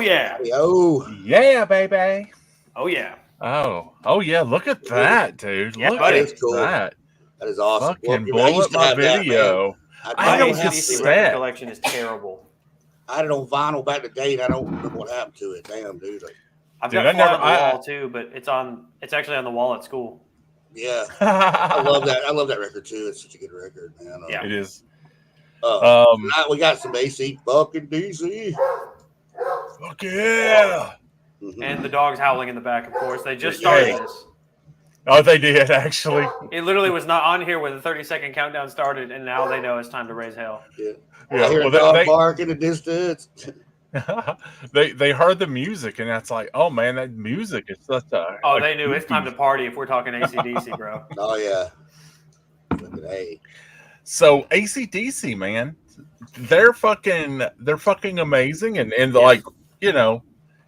yeah. Yeah, baby. Oh yeah. Oh yeah. Look at that, dude. Yeah, Look buddy. at that. That is awesome. Fucking Well, I blow used up to my have that, video. man. I My had it on AC/DC record cassette. collection is terrible. I had it on vinyl back in the day, and I don't remember what happened to it. Damn, dude. I've Dude, got I Fly never- on the I- Wall too, but it's actually on the wall at school. Yeah, I love that. I love that record too. It's such a good record, man. Yeah. It is. Tonight we got some AC fucking DC. Fuck yeah. Mhm. And the dogs howling in the back, of course. They just started Hey. this. Oh, they did actually. It literally was not on here when the 30-second countdown started, and now they know it's time to raise hell. Yeah. Yeah, I hear well, a dog they- bark in the distance. they heard the music and that's like, oh man, that music is such a. Oh, a they knew it's time to party if we're talking AC/DC, bro. Oh yeah. Hey. So AC/DC, man, they're fucking amazing and like, you know,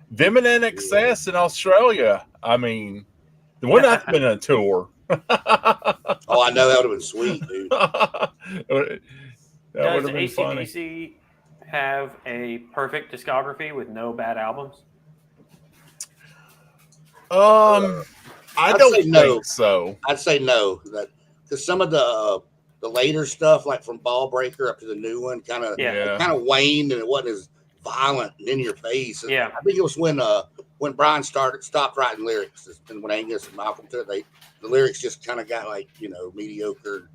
them and NXS in Australia. I mean, when I've been on a tour. Oh, I know that would have been sweet, dude. that would Does have been funny. AC/DC have a perfect discography with no bad albums? I I'd don't say think no. so. I'd say no. That because some of the later stuff, like from Ball Breaker up to the new one, kind of waned and it wasn't as violent and in your face. And Yeah. I think it was when Brian stopped writing lyrics, and when Angus and Malcolm took it, the lyrics just kind of got like mediocre.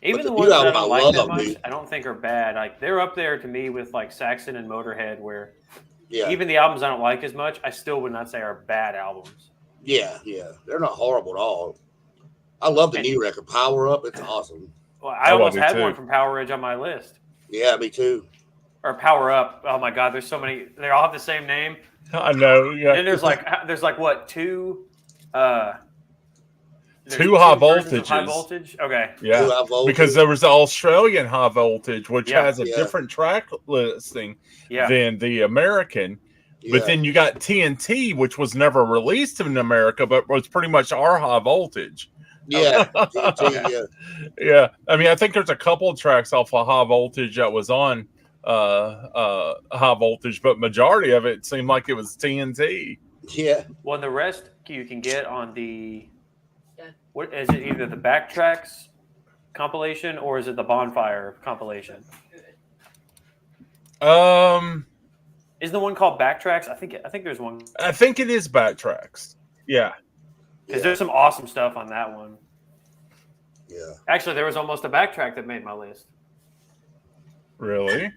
Even But the the ones new that I album don't I like that love, much, dude. I don't think are bad. Like they're up there to me with like Saxon and Motorhead, where Yeah, even the albums I don't like as much, I still would not say are bad albums. yeah. They're not horrible at all. I love the And- new record, Power Up. It's awesome. Well, I I almost love it had too. one from Power Ridge on my list. Yeah, me too. Or Power Up. Oh my God, there's so many. They all have the same name. I know. Yeah. And there's like what two? There's Two high versions of high voltages. voltage. Okay. Yeah. Too High Voltage. Because there was the Australian high voltage, which Yeah. has a Yeah. different track listing Yeah. than the American. Yeah. But then you got TNT, which was never released in America, but was pretty much our high voltage. yeah, TNT, yeah. Yeah. I mean, I think there's a couple of tracks off of high voltage that was on high voltage, but majority of it seemed like it was TNT. Yeah. Well, and the rest you can get on the. What is it? Either the Backtracks compilation or is it the Bonfire compilation? Is the one called Backtracks? I think there's one I think it is Backtracks. Yeah. because there's some awesome stuff on that one. Yeah. Actually, there was almost a backtrack that made my list. Really?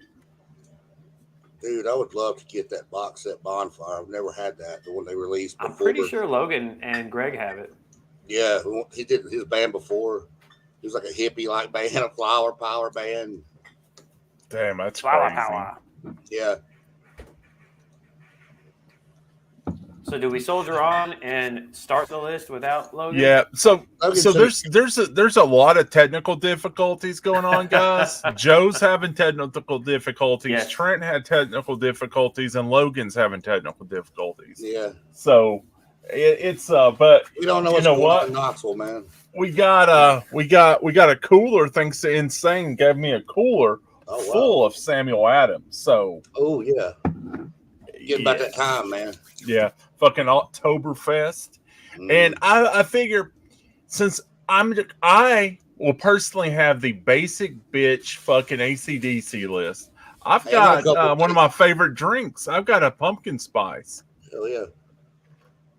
Dude, I would love to get that box set Bonfire. I've never had that, the one they released before. I'm pretty sure Logan and Greg have it. Yeah, he did his band before. He was like a hippie like band, a flower power band. Damn, that's Flower crazy. power. Yeah. So do we soldier on and start the list without Logan? Yeah, so Logan there's a lot of technical difficulties going on, guys. Joe's having technical difficulties. Yes. Trent had technical difficulties, and Logan's having technical difficulties. Yeah. So it's but We don't know You what's know going what? on in Knoxville, man. we got a cooler. Thanks to Insane, gave me a cooler Oh, wow. full of Samuel Adams. So Oh, yeah. Getting about that time, man. Yeah, fucking Oktoberfest. Mm. And I figure since I will personally have the basic bitch fucking AC/DC list. I've Hey, I got a got couple one of my favorite drinks. I've got a pumpkin spice. Hell yeah.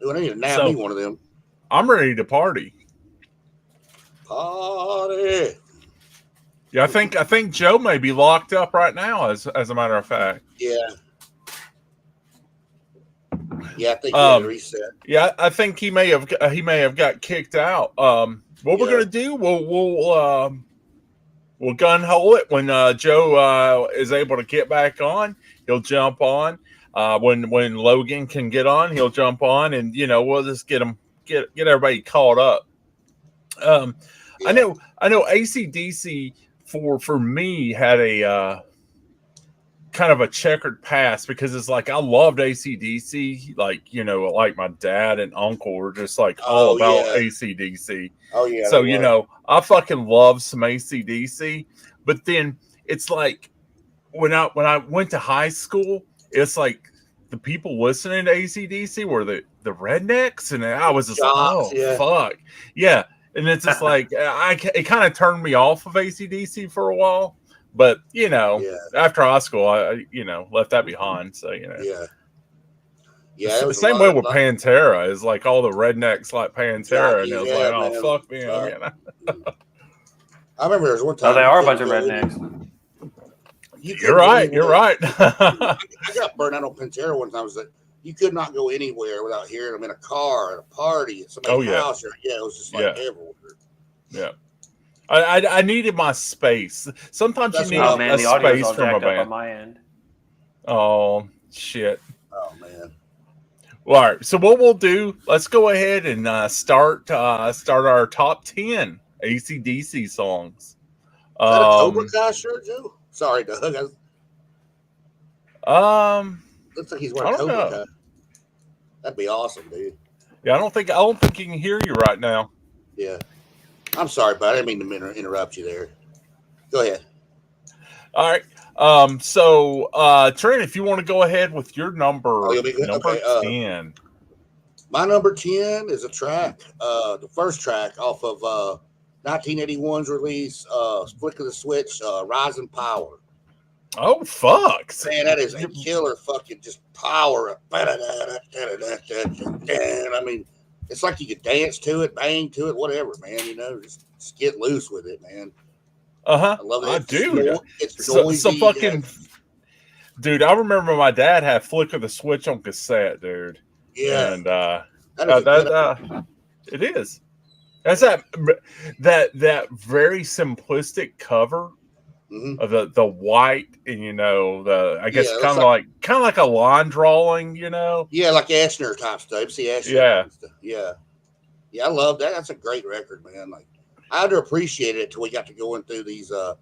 Dude, I need to nab So- me one of them. I'm ready to party. Party. Yeah, I think Joe may be locked up right now. As a matter of fact. Yeah. Yeah, I think we reset. Yeah, I think he may have got kicked out. What we're Yeah. gonna do? We'll gun hole it when Joe is able to get back on. He'll jump on. When Logan can get on, he'll jump on, and we'll just get everybody caught up. Yeah. I know AC/DC for me had a kind of a checkered past because it's like I loved AC/DC, like my dad and uncle were just like all Oh, about yeah. AC/DC. Oh, yeah. So they were. I fucking love some AC/DC, but then it's like when I went to high school, it's like the people listening to AC/DC were the rednecks, and I was just like, oh yeah. fuck, yeah. And it's just like it kind of turned me off of AC/DC for a while, but after high school, I left that behind. So yeah. The same way with Pantera is like all the rednecks like Pantera, and it was like, oh man. fuck them, I remember there was one time. Oh, they are a bunch of rednecks. You're right. I got burned out on Pantera one time. Was that you could not go anywhere without hearing them in a car, at a party, at somebody's house. Or, it was just like everywhere. Yeah. I needed my space. Sometimes you need a space from a band. On my end. Oh shit. Oh man. Well, all right. So what we'll do? Let's go ahead and start our top 10 AC/DC songs. Is that a Cobra Kai shirt, Joe? Sorry, Doug. Looks like he's wearing Cobra Kai. That'd be awesome, dude. Yeah, I don't think he can hear you right now. Yeah. I'm sorry, but I didn't mean to interrupt you there. Go ahead. All right. So Trent, if you want to go ahead with your number 10. My number 10 is a track, the first track off of 1981's release, Flick of the Switch, Rising Power. Oh fuck! Man, that is a killer fucking just power. I mean, it's like you could dance to it, bang to it, whatever, man. Just get loose with it, man. I love it. I do. It's noisy. So fucking, dude. I remember my dad had Flick of the Switch on cassette, dude. Yeah, and it is. That's that very simplistic cover. Mm-hmm. Of the white, and I guess kind of like a line drawing, Yeah, like Ashner type stuff. See Ashner. Yeah. I love that. That's a great record, man. Like I underappreciated it till we got to going through these. I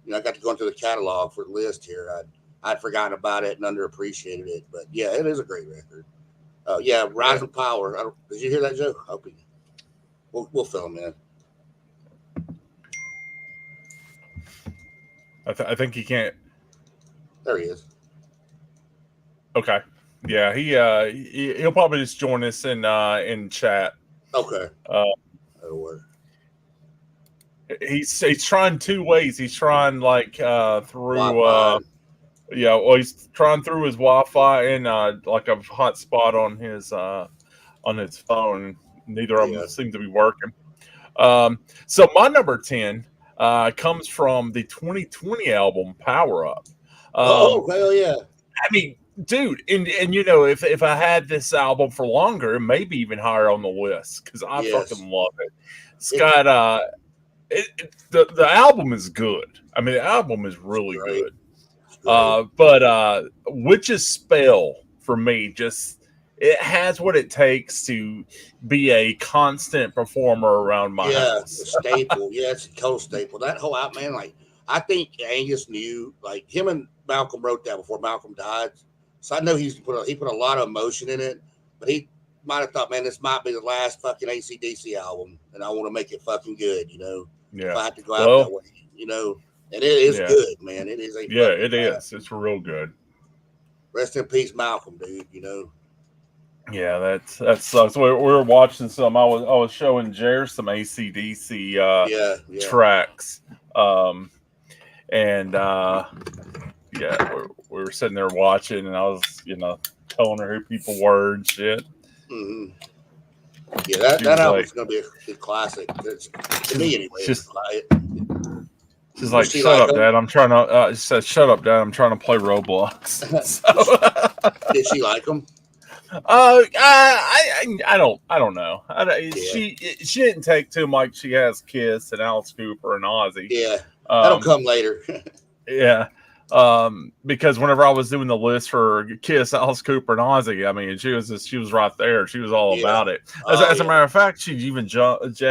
got to go into the catalog for the list here. I'd forgotten about it and underappreciated it, but yeah, it is a great record. Rising Power. Did you hear that, Joe? I hope we'll fill him in. I think he can't. There he is. Okay. Yeah, he'll probably just join us in chat. Okay. That'll work. He's trying two ways. He's trying through Wi-Fi. he's trying through his Wi-Fi and like a hotspot on his phone. Neither of them seem to be working. So my number 10 comes from the 2020 album Power Up. Hell yeah! I mean, dude, and if I had this album for longer, it may be even higher on the list because I fucking love it. It's got the album is good. I mean, the album is really good. But Witch's Spell for me it has what it takes to be a constant performer around my house. A staple. It's a total staple. That whole album, man, like I think Angus knew, like him and Malcolm wrote that before Malcolm died. So I know he put a lot of emotion in it, but he might have thought, man, this might be the last fucking AC/DC album, and I want to make it fucking good, Yeah. If I have to go out that way, and it is good, man. It is it is. It's real good. Rest in peace, Malcolm, dude. Yeah, that sucks. We were watching some. I was showing Jer some AC/DC tracks, and we were sitting there watching, and I was telling her who people were and shit. Mm-hmm. Yeah, that album's gonna be a classic. To me, anyway. She's like, "Shut up, Dad! I'm trying to." She said, "Shut up, Dad! I'm trying to play Roblox." Did she like them? I don't know. She didn't take to him like she has Kiss and Alice Cooper and Ozzy. Yeah, that'll come later. Yeah, because whenever I was doing the list for Kiss, Alice Cooper, and Ozzy, I mean, she was right there. She was all about it. As a matter of fact, she even jumped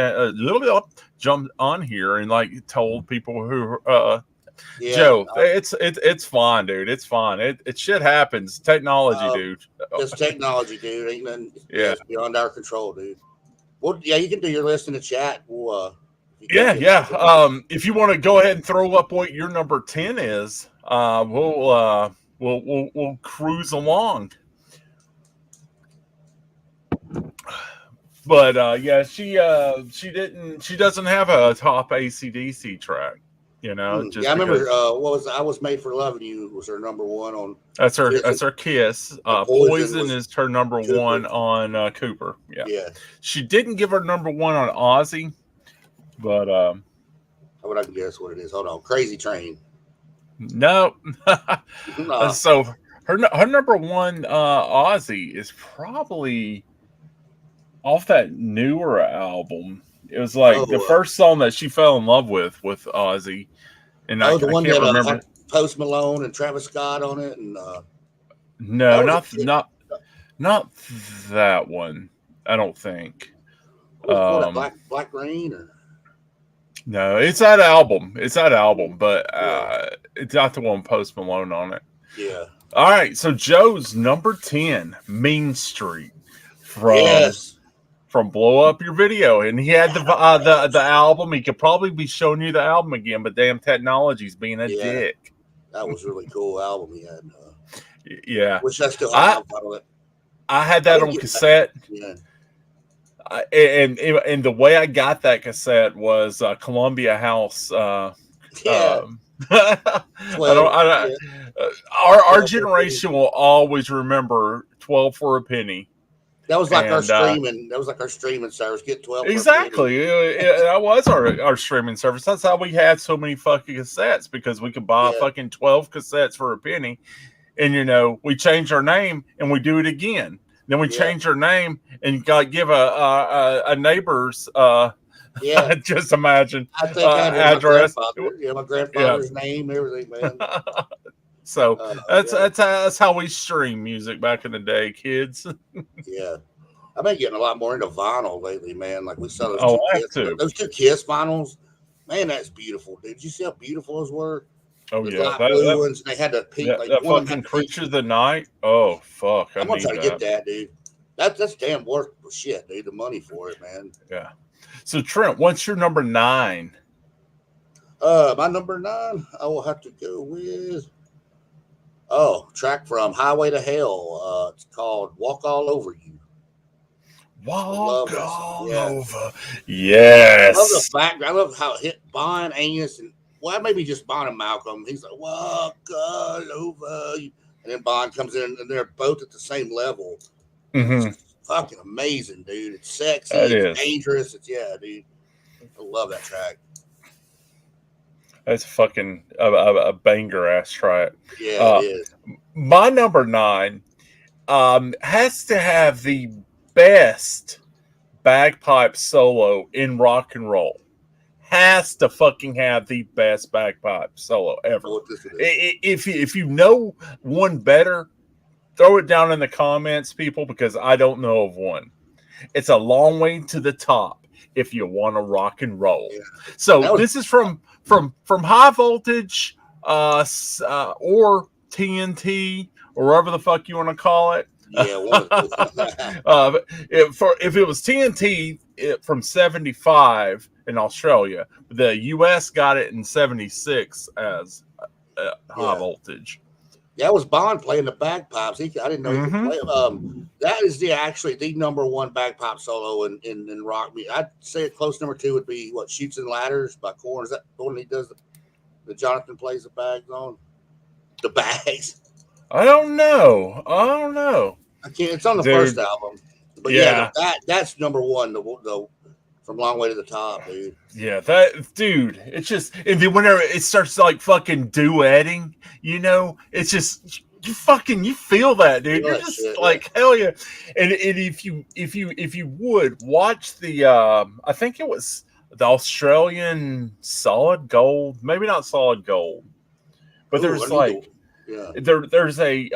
on here and told people who. Joe, it's fine, dude. It's fine. It shit happens. Technology, dude. It's technology, dude. Ain't nothing beyond our control, dude. Well, you can do your list in the chat. We'll, if you want to go ahead and throw up what your number 10 is, we'll cruise along. But yeah, she doesn't have a top AC/DC track. You know, just Yeah, I remember. because What was "I Was Made for Loving You" was her number one on. that's her Kiss. Kiss. Poison Poison is her number Cooper. one on Cooper. Yeah. Yeah. She didn't give her number one on Ozzy, but How would I can guess what it is? Hold on, Crazy Train. no. Nah. So her number one Ozzy is probably off that newer album. It was like the first song that she fell in love with Ozzy, and I the one can't that remember. had Post Malone and Travis Scott on it, and no, not that one. I don't think. What, Black Rain or no, it's that album. It's that album, but it's not the one with Post Malone on it. Yeah. All right, so Joe's number 10, Mean Street from Blow Up Your Video, and he had the album. He could probably be showing you the album again, but damn technology's being a dick. That was a really cool album he had. Yeah, which I still have. I had that on cassette. Yeah. And the way I got that cassette was Columbia House. Our generation will always remember 12 for a penny. That was like our streaming. That was like our streaming service. Get 12. Exactly. That was our streaming service. That's how we had so many fucking cassettes, because we could buy fucking 12 cassettes for a penny, and we change our name and we do it again. Then we change our name and give a neighbor's just imagine I think address. My grandfather's name, everything, man. So that's how we stream music back in the day, kids. Yeah, I've been getting a lot more into vinyl lately, man. Like we saw those two Kiss vinyls. Man, that's beautiful, dude. Did you see how beautiful those were? Oh the yeah, blue ones. They had the pink. That fucking Creature of the Night. Oh fuck! I'm gonna try to get that, dude. That's damn worth shit, dude. The money for it, man. Yeah. So Trent, what's your number 9? My number 9, I will have to go with track from Highway to Hell. It's called Walk All Over You. Walk all over. Yes. I love the background. I love how it hit Bon, Angus, and maybe just Bon and Malcolm. He's like, walk all over you. And then Bon comes in, and they're both at the same level. Mm-hmm. It's fucking amazing, dude. It's sexy. It's dangerous. Dude. I love that track. That's fucking a banger ass track. Yeah, it is. My number 9 has to have the best bagpipe solo in rock and roll. Has to fucking have the best bagpipe solo ever. If you know one better, throw it down in the comments, people, because I don't know of one. It's A Long Way to the Top if you want to rock and roll. Yeah. So this is from High Voltage or TNT or whatever the fuck you want to call it. Yeah. If it was TNT from 75 in Australia, the US got it in 76 as High Voltage. That was Bon playing the bagpipes. I didn't know he could play. That is actually the number 1 bagpipe solo in rock music. I'd say a close number 2 would be Shoots and Ladders by Korn. Is that the one he does the Jonathan plays the bags on? The bags. I don't know. I can't. It's on the first album. But that's number 1. The From Long Way to the Top, dude. Yeah, dude. It's just, and then whenever it starts like fucking duetting, it's just you feel that, dude. You're just hell yeah. And if you would watch the, I think it was the Australian Solid Gold, maybe not Solid Gold, but there's there's a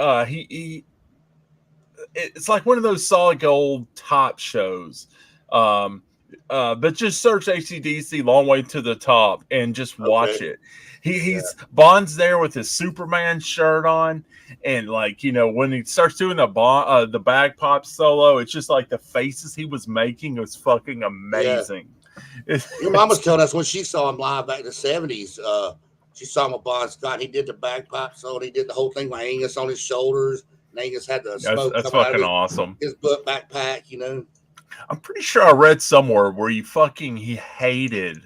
it's like one of those Solid Gold top shows. But just search AC/DC Long Way to the Top and just watch it. He's Bond's there with his Superman shirt on, and when he starts doing the bagpipe solo, it's just like the faces he was making was fucking amazing. Your mom was telling us when she saw him live back in the 70s, she saw him with Bon Scott, and he did the bagpipe solo, and he did the whole thing with Angus on his shoulders, and Angus had the smoke that's coming fucking out of awesome. His butt backpack, I'm pretty sure I read somewhere where he hated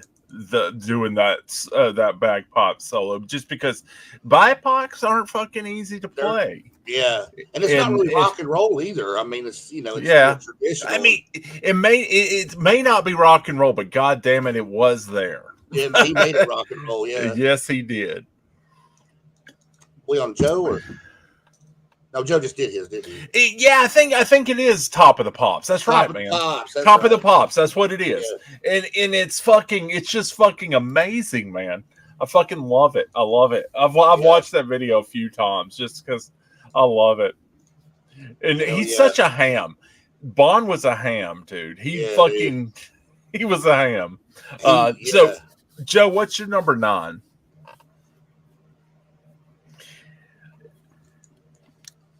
doing that bagpipe solo just because bagpipes aren't fucking easy to play. Yeah, and it's not really rock and roll either. I mean, it's it's traditional. I mean, it may not be rock and roll, but god damn it, it was there. Yeah, he made it rock and roll. Yeah, yes, he did. We on Joe or no? Joe just did his, didn't he? Yeah, I think it is Top of the Pops. That's right, man. Top of the Pops. That's what it is. Yeah. And it's just fucking amazing, man. I fucking love it. I love it. I've watched that video a few times just because I love it. And he's such a ham. Bon was a ham, dude. He was a ham. So, Joe, what's your number 9?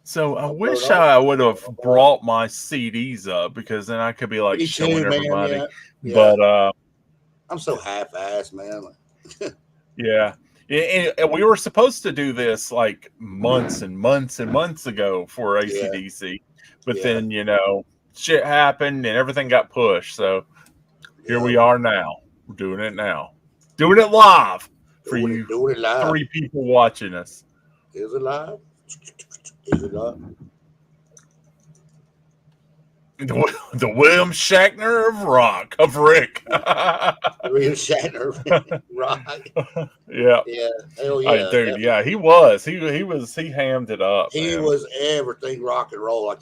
So I wish I would have brought my CDs up because then I could be like showing everybody. Man, yeah. But I'm so half-assed, man. Yeah. And we were supposed to do this like months and months and months ago for AC/DC, but then shit happened and everything got pushed. So here we are now. We're doing it now, doing it live for you. Doing it live. 3 people watching us. Is it live? Is it live? The William Shatner of Rick. William Shatner of Rock. Yeah. Yeah. Hell yeah. Dude, definitely. Yeah, he was. He hammed it up. He was everything rock and roll. Like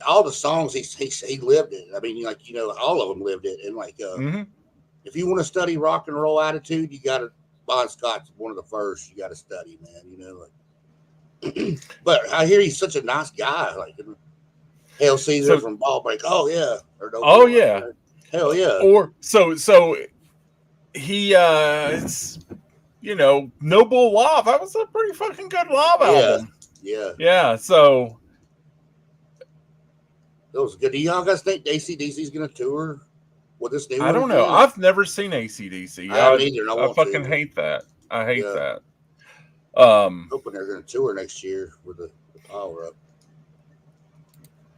all the songs he lived it. I mean, all of them lived it. And if you want to study rock and roll attitude, you got to. Bon Scott's one of the first you got to study, man. But I hear he's such a nice guy. Like Hail Caesar from Ball Break. Oh yeah. Yeah. Hell yeah. Or so he No Bull Live. That was a pretty fucking good live album. Yeah. Yeah. So that was good. Do y'all guys think AC/DC's gonna tour with this new? I don't know. I've never seen AC/DC. I haven't either. I fucking hate that. I hate that. Hoping they're going to tour next year with the power up.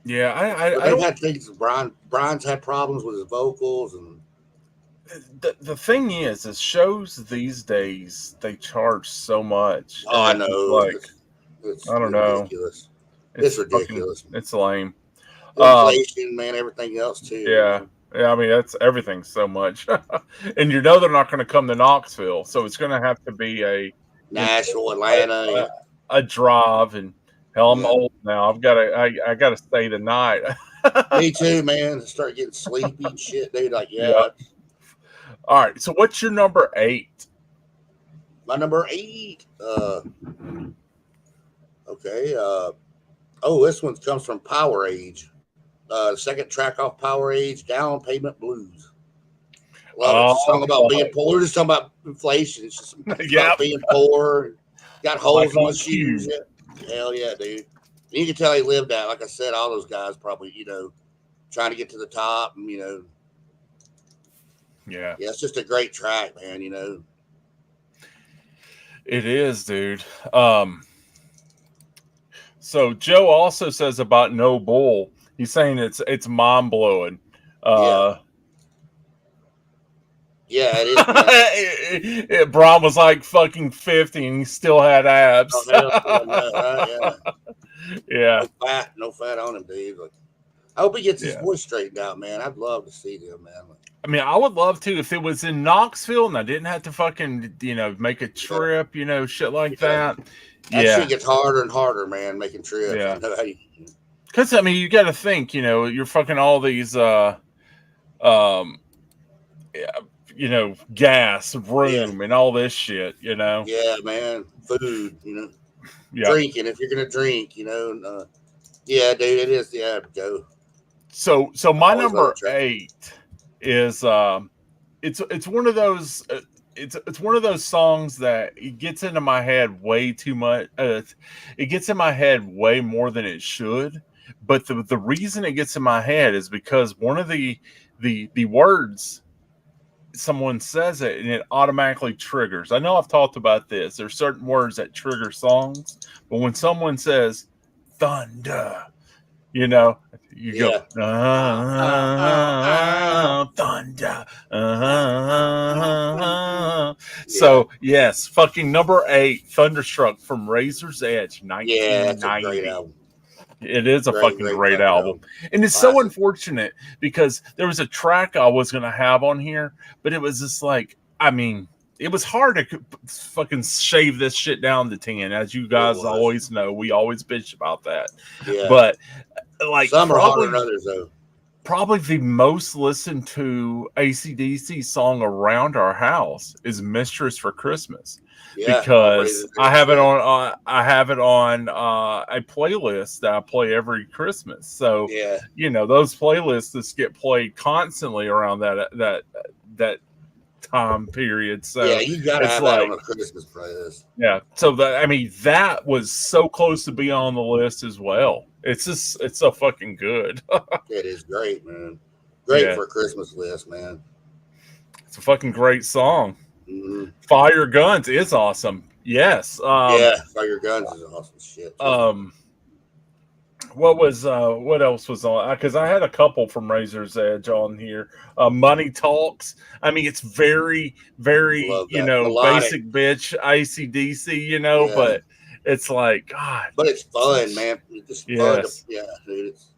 Yeah, they've had things. Brian's had problems with his vocals, and the thing is shows these days they charge so much. Oh, I know. I don't know. It's ridiculous. It's lame. Inflation, man. Everything else too. Yeah. Yeah, I mean that's everything so much, and they're not going to come to Knoxville, so it's going to have to be a Nashville, Atlanta, a drive. And hell, I'm old now. I got to stay the night. Me too, man. Start getting sleepy and shit, dude. Like, All right. So, what's your number 8? My number 8. Okay. This one comes from Power Age. Second track off Power Age, Down Payment Blues. Love it. It's a song about being poor. We're just talking about inflation. It's just about being poor. Got holes in the shoes. Hell yeah, dude. And you can tell he lived that. Like I said, all those guys probably, trying to get to the top. And, Yeah, it's just a great track, man, It is, dude. So Joe also says about No Bull. He's saying it's mind blowing. Yeah, it is. Braun was like fucking 50 and he still had abs. Yeah. No fat on him, dude. I hope he gets his voice straightened out, man. I'd love to see him, man. I mean, I would love to if it was in Knoxville and I didn't have to fucking, make a trip, shit like that. That shit gets harder and harder, man, making trips. Yeah. Because, I mean, you got to think, you're fucking all these, gas, room, and all this shit, Yeah, man. Food, Drinking, if you're going to drink, yeah, dude, it is. Yeah, Joe. So my number 8 is, it's one of those, it's one of those songs that it gets into my head way too much. It gets in my head way more than it should. But the reason it gets in my head is because one of the words, someone says it and it automatically triggers. I know I've talked about this. There's certain words that trigger songs, but when someone says thunder, You know, you Yeah. go thunder. So yes, fucking number 8, Thunderstruck from Razor's Edge, Yeah, that's a great 1990. album. It is a fucking great fucking album. And it's so Classic. unfortunate because there was a track I was going to have on here, but it was just like, I mean, it was hard to fucking shave this shit down to 10. As you guys always know, we always bitch about that. Yeah. But like, some are harder than others, though. Probably the most listened to AC/DC song around our house is "Mistress for Christmas." Yeah, because I have it on a playlist that I play every Christmas. So yeah, you know, those playlists just get played constantly around that time period. So yeah, you gotta have that on a Christmas playlist. Yeah, so I mean, that was so close to being on the list as well. It's so fucking good. It is great, man. Great for a Christmas list, man. It's a fucking great song. Mm-hmm. Fire Guns is awesome. Yes. Yeah, Fire Guns is awesome shit. What else was on? Because I had a couple from Razor's Edge on here. Money Talks. I mean, it's very, very, melodic. Basic bitch AC/DC, but it's like, God. But it's fun, man. It's just fun. Yeah, dude, it's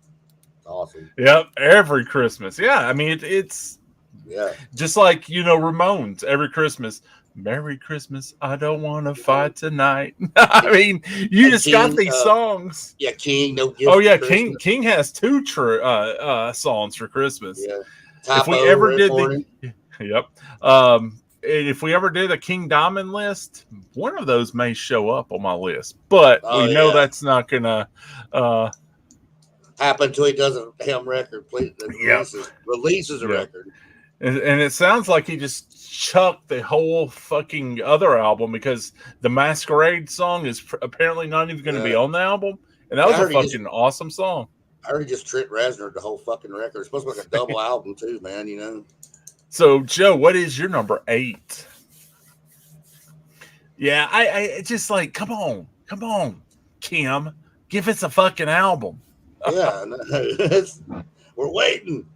awesome. Yep, every Christmas. Yeah, I mean, it's just like, Ramones every Christmas. Merry Christmas, I don't want to fight tonight. I mean, you just King, got these songs. Yeah, King, no gift. Oh yeah, King has 2 songs for Christmas. Yeah. If we ever did if we ever did a King Diamond list, one of those may show up on my list. But we know that's not gonna happen until he does a damn record. Releases a record. And it sounds like he just chucked the whole fucking other album because the Masquerade song is apparently not even going to be on the album. And that was a fucking awesome song. I already just Trent Reznor the whole fucking record. It's supposed to be like a double album too, man, So, Joe, what is your number 8? Yeah, I just like, come on, Kim. Give us a fucking album. Yeah, we're waiting.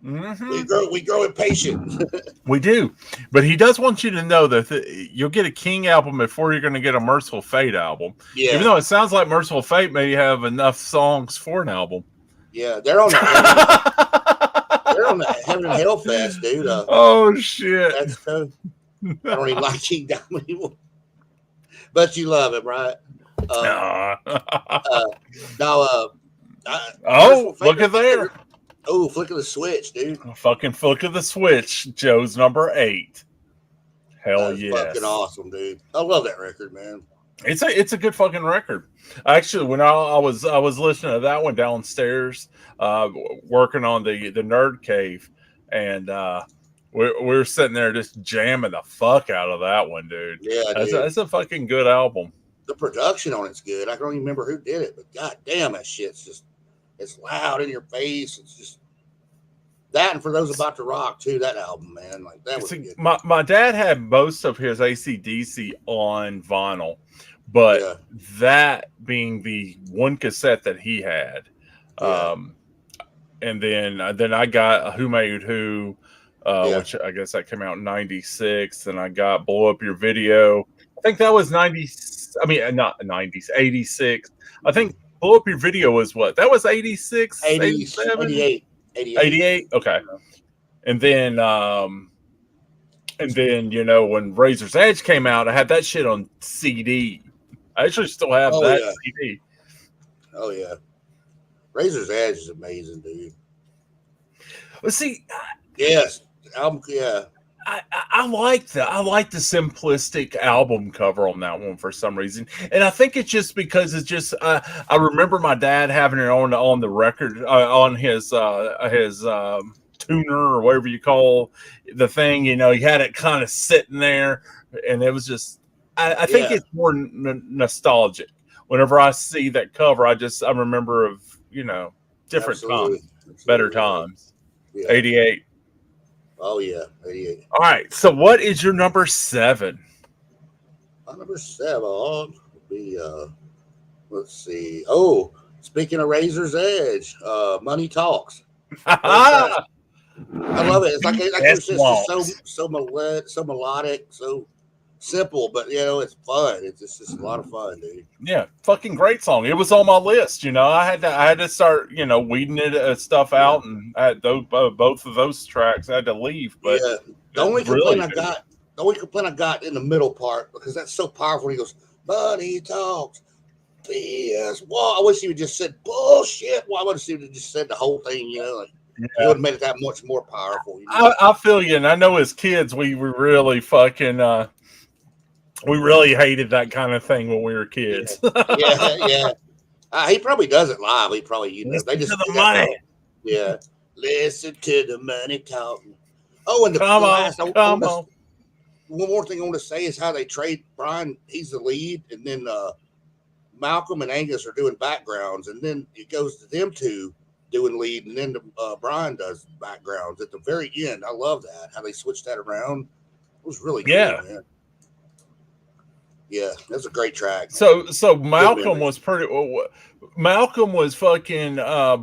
Mm-hmm. We grow impatient. We do, but he does want you to know that you'll get a King album before you're going to get a Merciful Fate album. Yeah. Even though it sounds like Merciful Fate may have enough songs for an album. Yeah, they're on the Heaven and Hell Fest, dude. Oh shit! That's I don't even like King Diamond anymore. But you love him, right? Look at there. Oh, flick of the switch, dude. Fucking flick of the switch. Joe's number 8. Hell yeah. Fucking awesome, dude. I love that record, man. It's a good fucking record. Actually, when I was listening to that one downstairs, working on the Nerd Cave, and we're sitting there just jamming the fuck out of that one, dude. Yeah, that's a fucking good album. The production on it's good. I don't even remember who did it, but god damn, that shit's just it's loud in your face. It's just that, and For Those About to Rock too. That album, man, like that was good. My dad had most of his AC/DC on vinyl, but that being the one cassette that he had, and then I got Who Made Who, which I guess that came out in '96. And I got Blow Up Your Video. I think that was 90. I mean, not 90s, 86. I think Blow Up Your Video was what? That was 86, 87? 88. Okay. And then when Razor's Edge came out, I had that shit on CD. I actually still have that CD. Oh yeah. Razor's Edge is amazing, dude. Well, see, yes, album, yeah. I like the simplistic album cover on that one for some reason, and I think it's just because it's just I remember my dad having it on the record on his tuner or whatever you call the thing. He had it kind of sitting there, and it was just I think it's more nostalgic. Whenever I see that cover, I remember of different times, better times. 88. Oh yeah, 88. All right. So, what is your number 7? My number 7 would be let's see. Oh, Speaking of Razor's Edge, Money Talks. I love it. It's like you said, it's just so melodic, so simple, but it's fun. It's just a lot of fun, dude. Yeah, fucking great song. It was on my list. I had to start weeding it stuff out, and I had both of those tracks I had to leave. But yeah, the only complaint I got in the middle part, because that's so powerful. He goes, "Money Talks." Yes, well, I wish he would just said bullshit. Well, I wish he would have just said the whole thing. He would have made it that much more powerful. I feel you, and I know as kids we were really fucking. We really hated that kind of thing when we were kids. Yeah. He probably does it live. He probably they just to the money. Yeah, listen to the money talking. Oh, and the last come on. One more thing I want to say is how they trade Brian. He's the lead, and then Malcolm and Angus are doing backgrounds, and then it goes to them two doing lead, and then Brian does backgrounds at the very end. I love that how they switched that around. It was really cool, man. Yeah, that's a great track. So Malcolm was Malcolm was fucking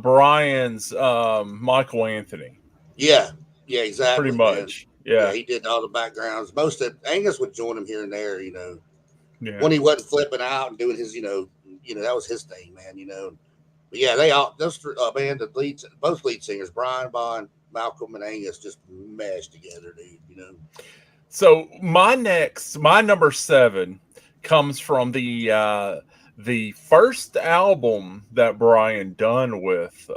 Brian's Michael Anthony. Yeah, exactly. Pretty much. Man. Yeah, he did all the backgrounds. Most of Angus would join him here and there, Yeah. When he wasn't flipping out and doing his, that was his thing, man. But yeah, they all those band both lead singers, Brian Bond, Malcolm, and Angus just meshed together, dude. So my number 7 comes from the first album that Brian done with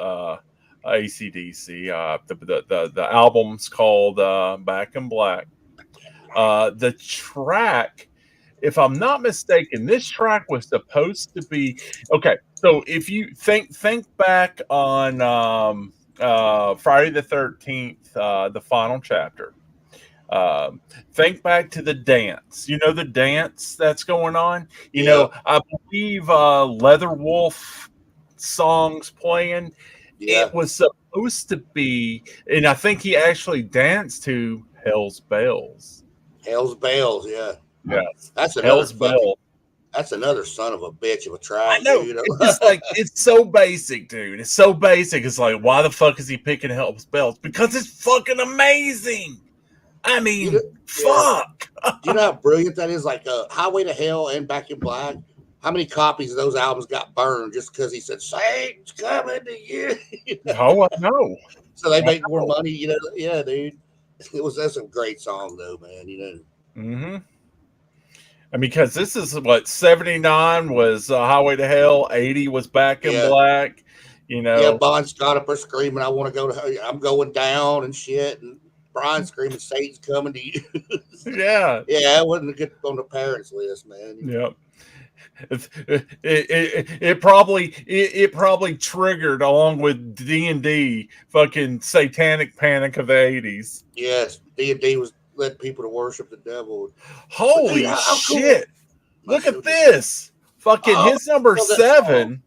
AC/DC. The album's called Back in Black. The track, if I'm not mistaken, this track was supposed to be okay. So if you think back on Friday the 13th, the final chapter. Think back to the dance. The dance that's going on. I believe Leatherwolf songs playing. Yeah. It was supposed to be, and I think he actually danced to Hell's Bells. Hell's Bells, yeah. That's Hell's Bells. That's another son of a bitch of a track. I know. It's like it's so basic, dude. It's so basic. It's like, why the fuck is he picking Hell's Bells? Because it's fucking amazing. I mean, fuck. Do you know how brilliant that is? Like Highway to Hell and Back in Black. How many copies of those albums got burned just because he said Saints coming to you? Oh, I know. So they make more money, Yeah, dude. That's a great song though, man. Mm-hmm. And because this is what 79 was Highway to Hell, 80 was Back in Black. Yeah, Bon Scott up there screaming, "I want to go to, I'm going down" and shit, and Brian screaming, "Satan's coming to you." Yeah, it wasn't a good on the parents list, man. Yep. It probably triggered along with D&D fucking satanic panic of the 80s. Yes, D&D was led people to worship the devil. Holy shit! Cool. Look at this. Fucking his number 7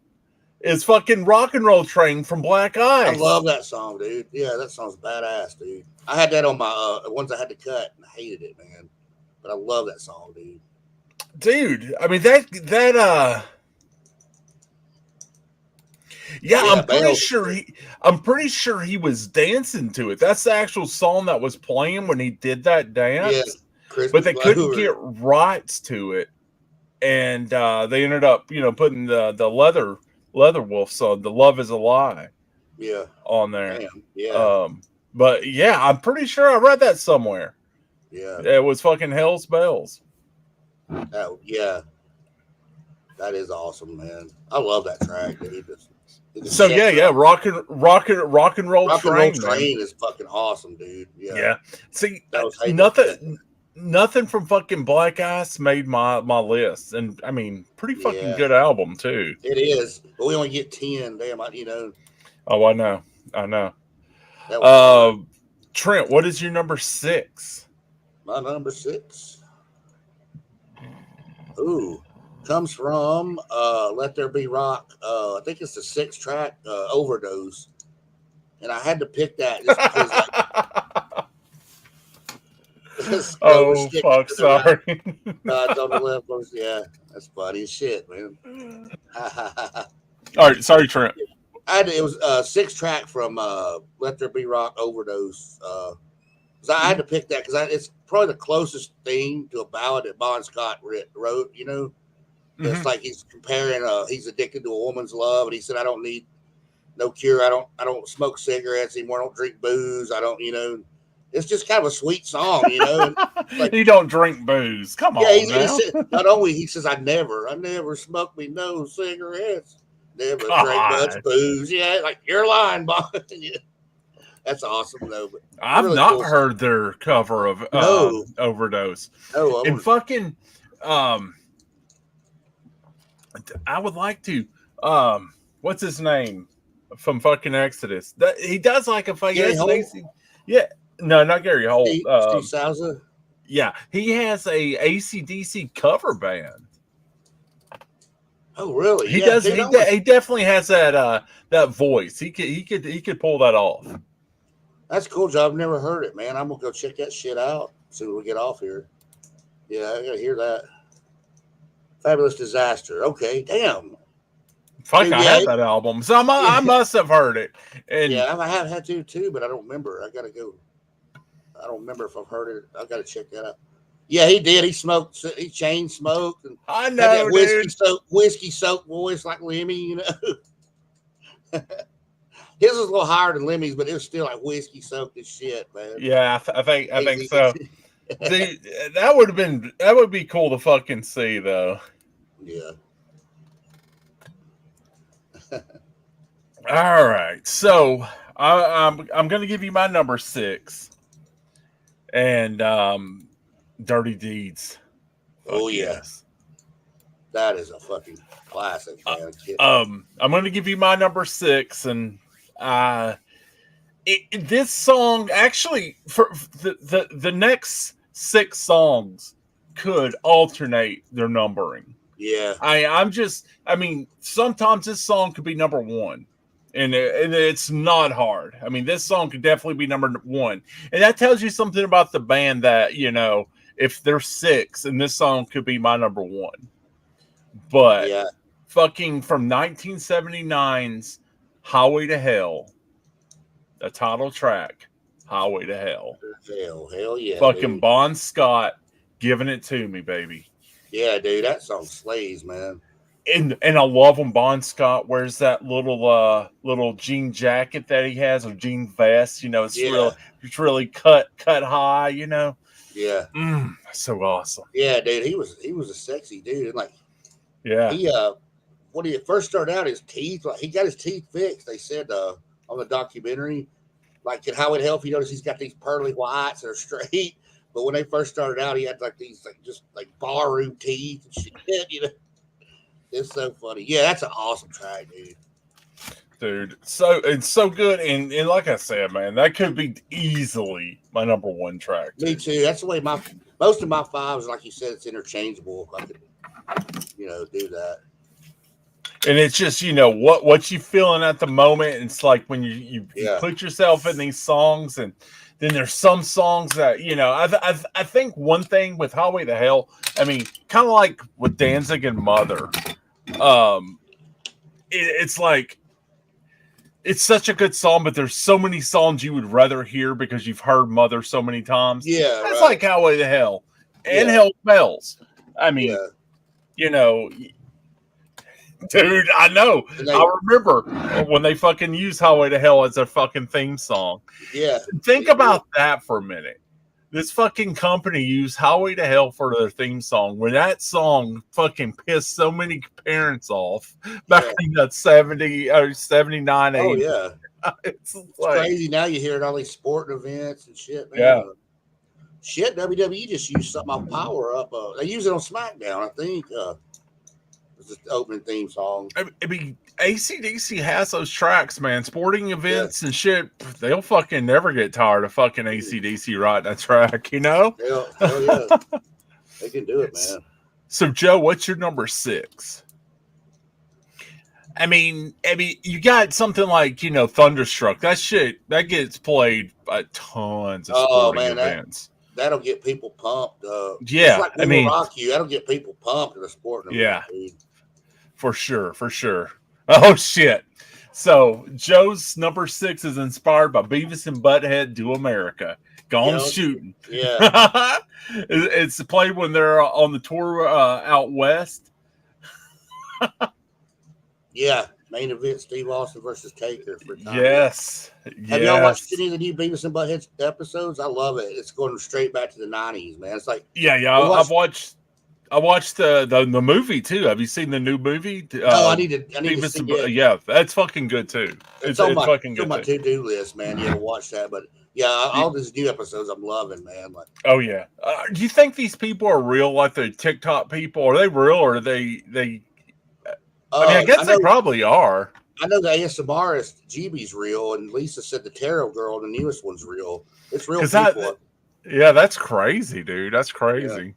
is fucking Rock and Roll Train from Black Ice. I love that song, dude. Yeah, that song's badass, dude. I had that on my ones I had to cut, and I hated it, man. But I love that song, dude. Dude, I mean I'm pretty sure he was dancing to it. That's the actual song that was playing when he did that dance. Yeah, but they couldn't get rights to it, and they ended up, putting the Leatherwolf song, "The Love Is a Lie," on there. Damn. Yeah. But yeah, I'm pretty sure I read that somewhere. Yeah, it was fucking Hell's Bells. Yeah, that is awesome, man. I love that track, dude. So rock and roll train is fucking awesome, dude. Yeah. See, nothing from fucking Black Ice made my list, and I mean, pretty fucking good album too. It is, but we only get 10. Damn, Oh, I know. Trent, what is your number 6? My number 6. Ooh, comes from Let There Be Rock. I think it's the 6th track, Overdose. And I had to pick that just because fuck, sorry. God's on the left. Yeah, that's funny as shit, man. All right, sorry, Trent. It was a 6-track from Let There Be Rock Overdose. I had to pick that because it's probably the closest thing to a ballad that Bon Scott wrote. You know, it's like he's comparing. He's addicted to a woman's love, and he said, "I don't need no cure. I don't smoke cigarettes anymore. I don't drink booze. I don't. You know, it's just kind of a sweet song. You know." And like, you don't drink booze. Come on, he now. said, not only he says, I never smoked me no cigarettes. Never drank much booze. Yeah, like you're lying, Bon. Yeah. That's awesome, though. But I've really not cool heard their cover of Overdose. No, and fucking, I would like to. What's his name from fucking Exodus? He does like a Gary Holt? Yeah, no, not Gary Holt. Steve Sousa. Yeah, he has a AC/DC cover band. Oh, really? He does. He definitely has that voice. He could pull that off. That's cool, Joe. I've never heard it, man. I'm gonna go check that shit out as soon as we get off here. Yeah, I gotta hear that. Fabulous Disaster. Okay, damn. Fuck, dude, I had that album, so I must have heard it. And yeah, I have had to too, but I don't remember. I gotta go. I don't remember if I've heard it. I gotta check that out. Yeah, he did. He smoked. He chain smoked. And I know, that whiskey soaked voice like Lemmy. You know. His was a little higher than Lemmy's, but it was still like whiskey soaked as shit, man. Yeah, I think so. That would be cool to fucking see, though. Yeah. All right, so I'm gonna give you my number 6, and Dirty Deeds. Oh yes, that is a fucking classic, man. I'm gonna give you my number 6, and this song actually for the next 6 songs could alternate their numbering. Yeah, I mean, sometimes this song could be number 1, and it's not hard. I mean, this song could definitely be number 1, and that tells you something about the band that, you know, if they're 6, and this song could be my number 1. But yeah, fucking from 1979's Highway to Hell, the title track, Highway to Hell. Hell yeah. Fucking dude. Bon Scott giving it to me, baby. Yeah, dude, that song slays, man. And I love when Bon Scott wears that little jean jacket that he has, or jean vest. You know, it's really cut high. You know. Yeah. So awesome. Yeah, dude, he was a sexy dude, and like, yeah, he when he first started out, his teeth, like he got his teeth fixed. They said on the documentary, like in How It Help, you notice he's got these pearly whites that are straight. But when they first started out, he had like these just barroom teeth and shit. You know, it's so funny. Yeah, that's an awesome track, dude. So it's so good, and like I said, man, that could be easily my number 1 track. Me too. That's the way most of my 5s, like you said, it's interchangeable. I could, you know, do that. And it's just, you know, what you feeling at the moment. It's like when you put yourself in these songs, and then there's some songs that, you know, I think one thing with Highway to Hell, I mean, kind of like with Danzig and Mother, it's like, it's such a good song, but there's so many songs you would rather hear because you've heard Mother so many times. Yeah, that's like Highway to Hell and Hell Bells. I mean, you know. Dude, I know. I remember when they fucking use Highway to Hell as their fucking theme song. Yeah. Think about that for a minute. This fucking company used Highway to Hell for their theme song, when that song fucking pissed so many parents off back in the 70 or 79, 80. Oh, yeah. It's crazy. Now you hear it at all these sporting events and shit, man. Yeah. Shit, WWE just used something on Power Up. They use it on SmackDown, I think. The opening theme song. I mean, AC/DC has those tracks, man. Sporting events and shit, they'll fucking never get tired of fucking AC/DC writing that track, you know? Hell yeah. They can do it, man. So, Joe, what's your number 6? I mean, you got something like, you know, Thunderstruck. That shit, that gets played at tons of sporting events. That'll get people pumped. Yeah, like I mean, Rock You. That'll get people pumped in a sporting event. Yeah. For sure. Oh shit! So Joe's number 6 is inspired by Beavis and Butthead Do America. Gone Yeah, shooting. yeah. It's played when they're on the tour out west. Yeah, main event: Steve Austin versus Taker for time. Yes, Have y'all watched yes. any of the new Beavis and Butthead episodes? I love it. It's going straight back to the '90s, man. It's like Yeah. we I watched the movie too. Have you seen the new movie? I need to Beavis see and it. Yeah, that's fucking good too. It's on It's my fucking good too. to-do list, man. Yeah, to watch that. But yeah, all these new episodes I'm loving, man. Like, Oh yeah. Do you think these people are real, like the TikTok people? Are they real, or are they? I mean, I guess they probably are. I know the ASMRist GB's real, and Lisa said the Tarot Girl, the newest one's real. It's real people. Yeah, that's crazy, dude. That's crazy.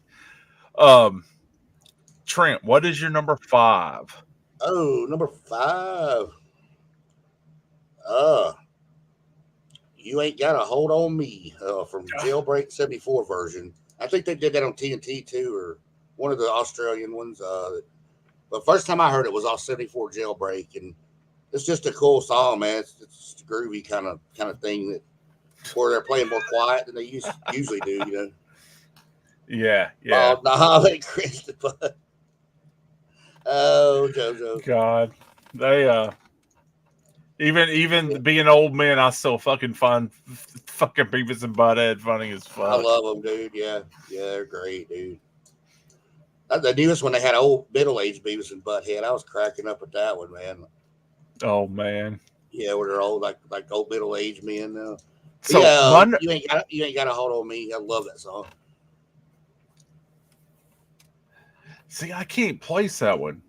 Trent, what is your number 5? Oh, number 5. You Ain't Got a Hold on Me from Jailbreak 74 version. I think they did that on TNT too, or one of the Australian ones. But first time I heard it was off 74 Jailbreak, and it's just a cool song, man. It's a groovy kind of thing that where they're playing more quiet than they usually do, you know. Yeah. Oh, no, they Christopher. Oh, JoJo. God, they even being old men, I still fucking find fucking Beavis and Butthead funny as fuck. I love them, dude. Yeah, they're great, dude. The newest one, they had old middle-aged Beavis and Butthead. I was cracking up at that one, man. Oh man. Yeah, where they're old, like old middle-aged men now. So yeah, you ain't got a hold on me. I love that song. See, I can't place that one.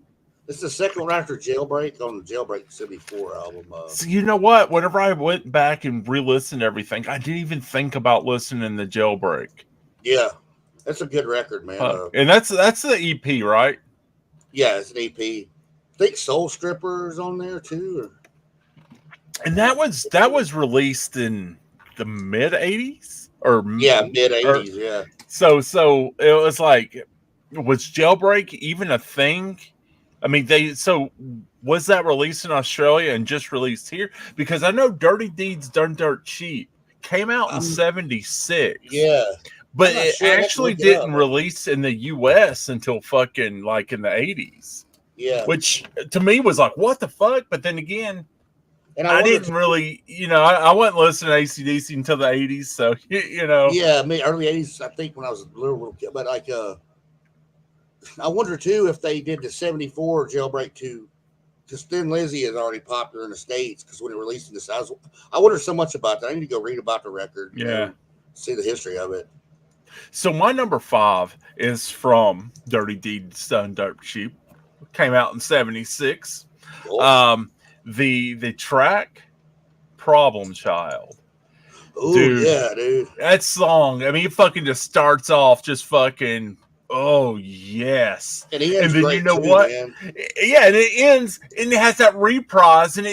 It's the second one after Jailbreak on the Jailbreak 74 album. So you know what? Whenever I went back and re-listened to everything, I didn't even think about listening to Jailbreak. Yeah, that's a good record, man. And that's the EP, right? Yeah, it's an EP. I think Soul Stripper is on there too. And that was released in the mid 80s, or mid 80s. Yeah. So it was like, was Jailbreak even a thing? I mean, was that released in Australia and just released here? Because I know Dirty Deeds Done Dirt Cheap came out in 76. Yeah. But it actually didn't release in the US until fucking like in the 80s. Yeah. Which to me was like, what the fuck? But then again, and I didn't really, I wasn't listening to AC/DC until the 80s. So, Yeah, I mean, early 80s, I think, when I was a little kid. But like, I wonder too if they did the 74 Jailbreak too, because Thin Lizzy is already popular in the States. Because when it released in the South, I wonder so much about that. I need to go read about the record. Yeah, see the history of it. So my number 5 is from Dirty Deeds Done Dirt Cheap. Came out in 76. Cool. The track Problem Child. Oh yeah, dude. That song. I mean, it fucking just starts off just fucking. Oh yes, and then you know what? Man. Yeah, and it ends, and it has that reprise, and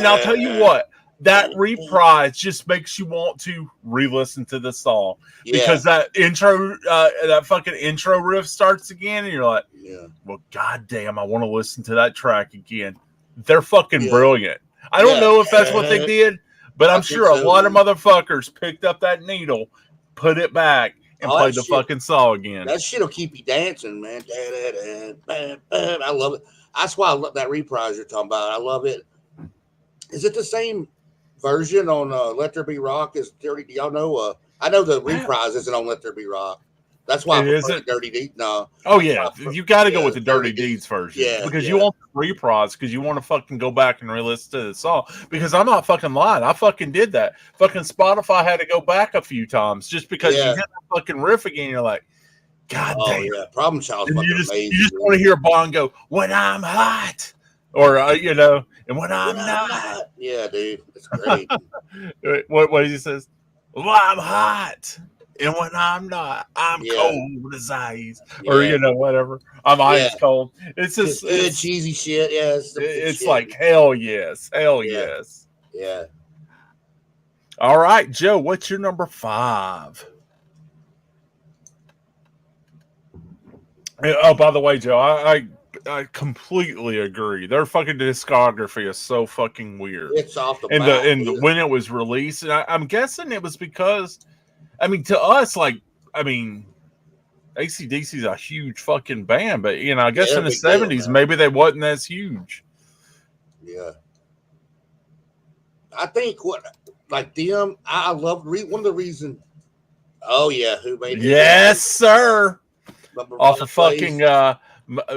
I'll tell you what, that reprise just makes you want to re-listen to the song because that intro, that fucking intro riff starts again, and you're like, well, goddamn, I want to listen to that track again. They're fucking brilliant. I don't know if that's what they did, but I'm sure a lot of motherfuckers picked up that needle, put it back, and play the fucking song again. That shit'll keep you dancing, man. I love it. That's why I love that reprise you're talking about. I love it. Is it the same version on Let There Be Rock as Dirty? Do y'all know? I know the reprise isn't on Let There Be Rock. That's why I prefer Dirty Deeds. No. Oh yeah, you got to go with the Dirty Deeds version. Yeah, because you want the reprise, because you want to fucking go back and re-listen to the song. Because I'm not fucking lying, I fucking did that. Fucking Spotify had to go back a few times just because you hit the fucking riff again. You're like, God damn. Yeah, Problem Child's fucking amazing. You just want to hear Bond go, "When I'm hot," or and when I'm not. Yeah, dude, it's great. What he says? Well, I'm hot. And when I'm not, I'm cold as ice, or whatever. I'm ice cold. It's just good cheesy shit. Yeah, it's like hell yes. Yeah. All right, Joe. What's your number 5? Oh, by the way, Joe, I completely agree. Their fucking discography is so fucking weird. It's off the And map, when it was released, and I'm guessing it was because, I mean, to us, like, I mean, AC/DC is a huge fucking band, but you know, I guess in the '70s, maybe they wasn't as huge. Yeah, I think like them, I love one of the reasons. Oh yeah, who made? Yes, sir. Off of fucking plays.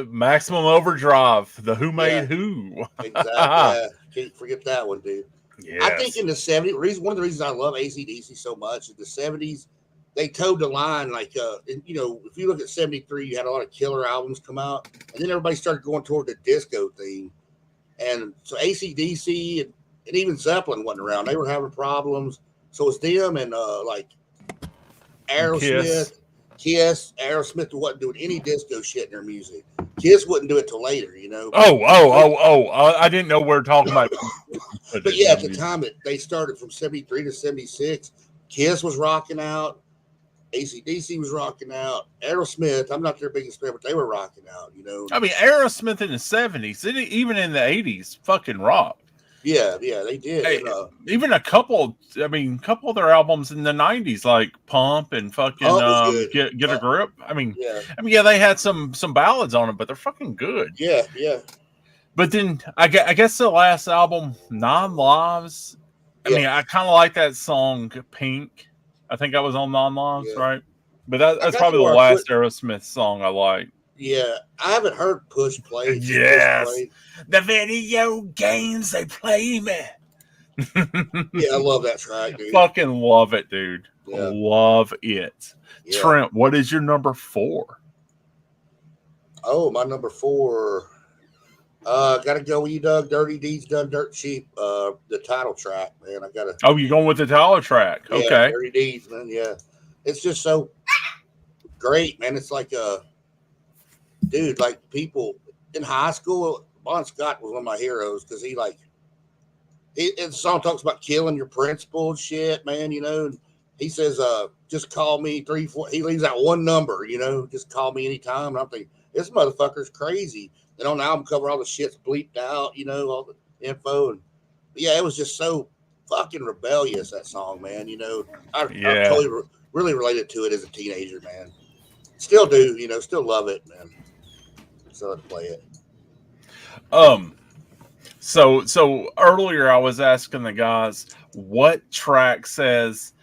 Maximum Overdrive, the Who Made Who. Exactly. Yeah. Can't forget that one, dude. Yes. I think in the '70s, one of the reasons I love AC/DC so much is the '70s. They towed the line like, you know, if you look at '73, you had a lot of killer albums come out, and then everybody started going toward the disco theme. And so AC/DC and even Zeppelin wasn't around. They were having problems. So it's them and like Aerosmith, Kiss. Aerosmith wasn't doing any disco shit in their music. Kiss wouldn't do it till later, you know. I didn't know we were talking about. But yeah, at the time they started from '73 to '76, Kiss was rocking out. AC/DC was rocking out. Aerosmith, I'm not their biggest fan, but they were rocking out, you know. I mean, Aerosmith in the '70s, even in the '80s, fucking rocked. Yeah, they did. Hey, even a couple of their albums in the '90s, like Pump and fucking Get a Grip. I mean, they had some ballads on it, but they're fucking good. Yeah. But then I guess the last album, Nine Lives. I mean, I kind of like that song Pink. I think I was on Nine Lives, right? But that's probably the last Aerosmith song I like. Yeah, I haven't heard Push Play. Yes, the video games they play me. Yeah, I love that track, dude. Fucking love it, dude. Yeah. Love it. Yeah. Trent, what is your number 4? Oh, my number 4. Gotta go with you, Doug. Dirty Deeds Done Dirt Cheap. The title track, man. I gotta. Oh, you're going with the title track? Yeah, okay. Dirty Deeds, man. Yeah, it's just so great, man. It's like dude, like people in high school. Bon Scott was one of my heroes because the song talks about killing your principal and shit, man. You know, and he says, just call me 3, 4. He leaves out one number, you know, just call me anytime. And I'm thinking, this motherfucker's crazy. And on the album cover, all the shit's bleeped out, you know, all the info. And yeah, it was just so fucking rebellious, that song, man. You know, I totally really related to it as a teenager, man. Still do, you know, still love it, man. So I'd play it. So earlier I was asking the guys what track says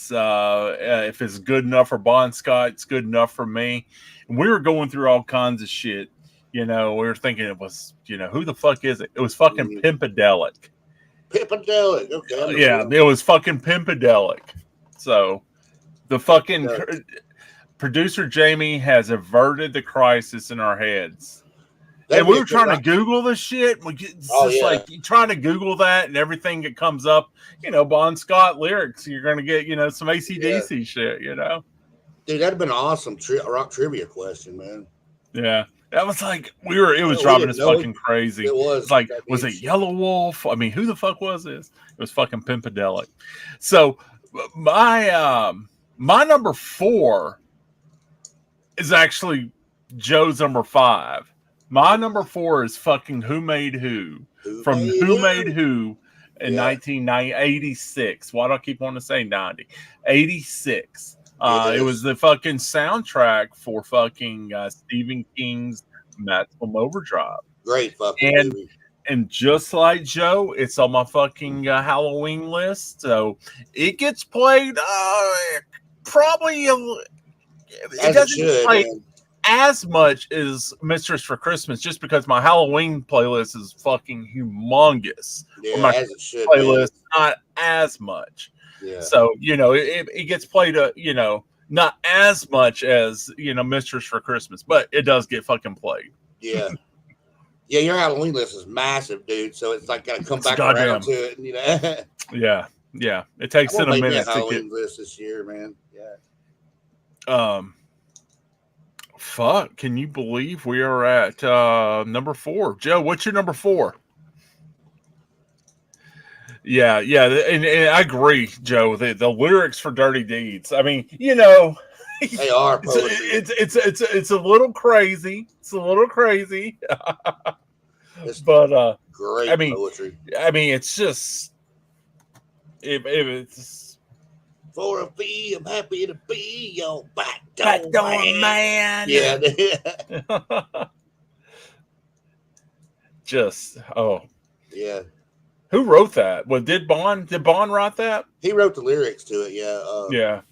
if it's good enough for Bon Scott, it's good enough for me. And we were going through all kinds of shit. You know, we were thinking it was, you know, who the fuck is it? It was fucking Pimpadelic. Pimpadelic, okay. It was fucking Pimpadelic. So the fucking producer Jamie has averted the crisis in our heads. And we were trying to Google this shit. Like you trying to Google that and everything that comes up, you know, Bon Scott lyrics, you're going to get, you know, some AC/DC shit, you know. Dude, that'd have been an awesome rock trivia question, man. Yeah. That was like, it was driving us fucking crazy. It was. It's like, was it Yellow Wolf? I mean, who the fuck was this? It was fucking Pimpadelic. So my number 4 is actually Joe's number 5. My number 4 is fucking Who Made Who from Who Made Who in 1986. Why do I keep wanting to say 90? 86. It was the fucking soundtrack for fucking Stephen King's Maximum Overdrive. Great fucking movie. And just like Joe, it's on my fucking Halloween list. So it gets played probably. It doesn't get played as much as Mistress for Christmas, just because my Halloween playlist is fucking humongous. Yeah, my as it should, playlist not as much. Yeah. So you know it gets played, you know, not as much as, you know, Mistress for Christmas, but it does get fucking played. Yeah. Yeah, your Halloween list is massive, dude. So it's like gotta come back around to it, you know. Yeah. It takes it a minute to Halloween list this year, man. Yeah. Fuck, can you believe we are at number 4? Joe, what's your number 4? Yeah, and I agree, Joe. The lyrics for Dirty Deeds. I mean, you know, They are poetry. It's a little crazy. It's a little crazy. It's But great I mean, poetry. it's just it's For a fee, I'm happy to be your back door man. Yeah. Just Yeah. who wrote that? Well, did Bond write that? He wrote the lyrics to it. Yeah. Yeah.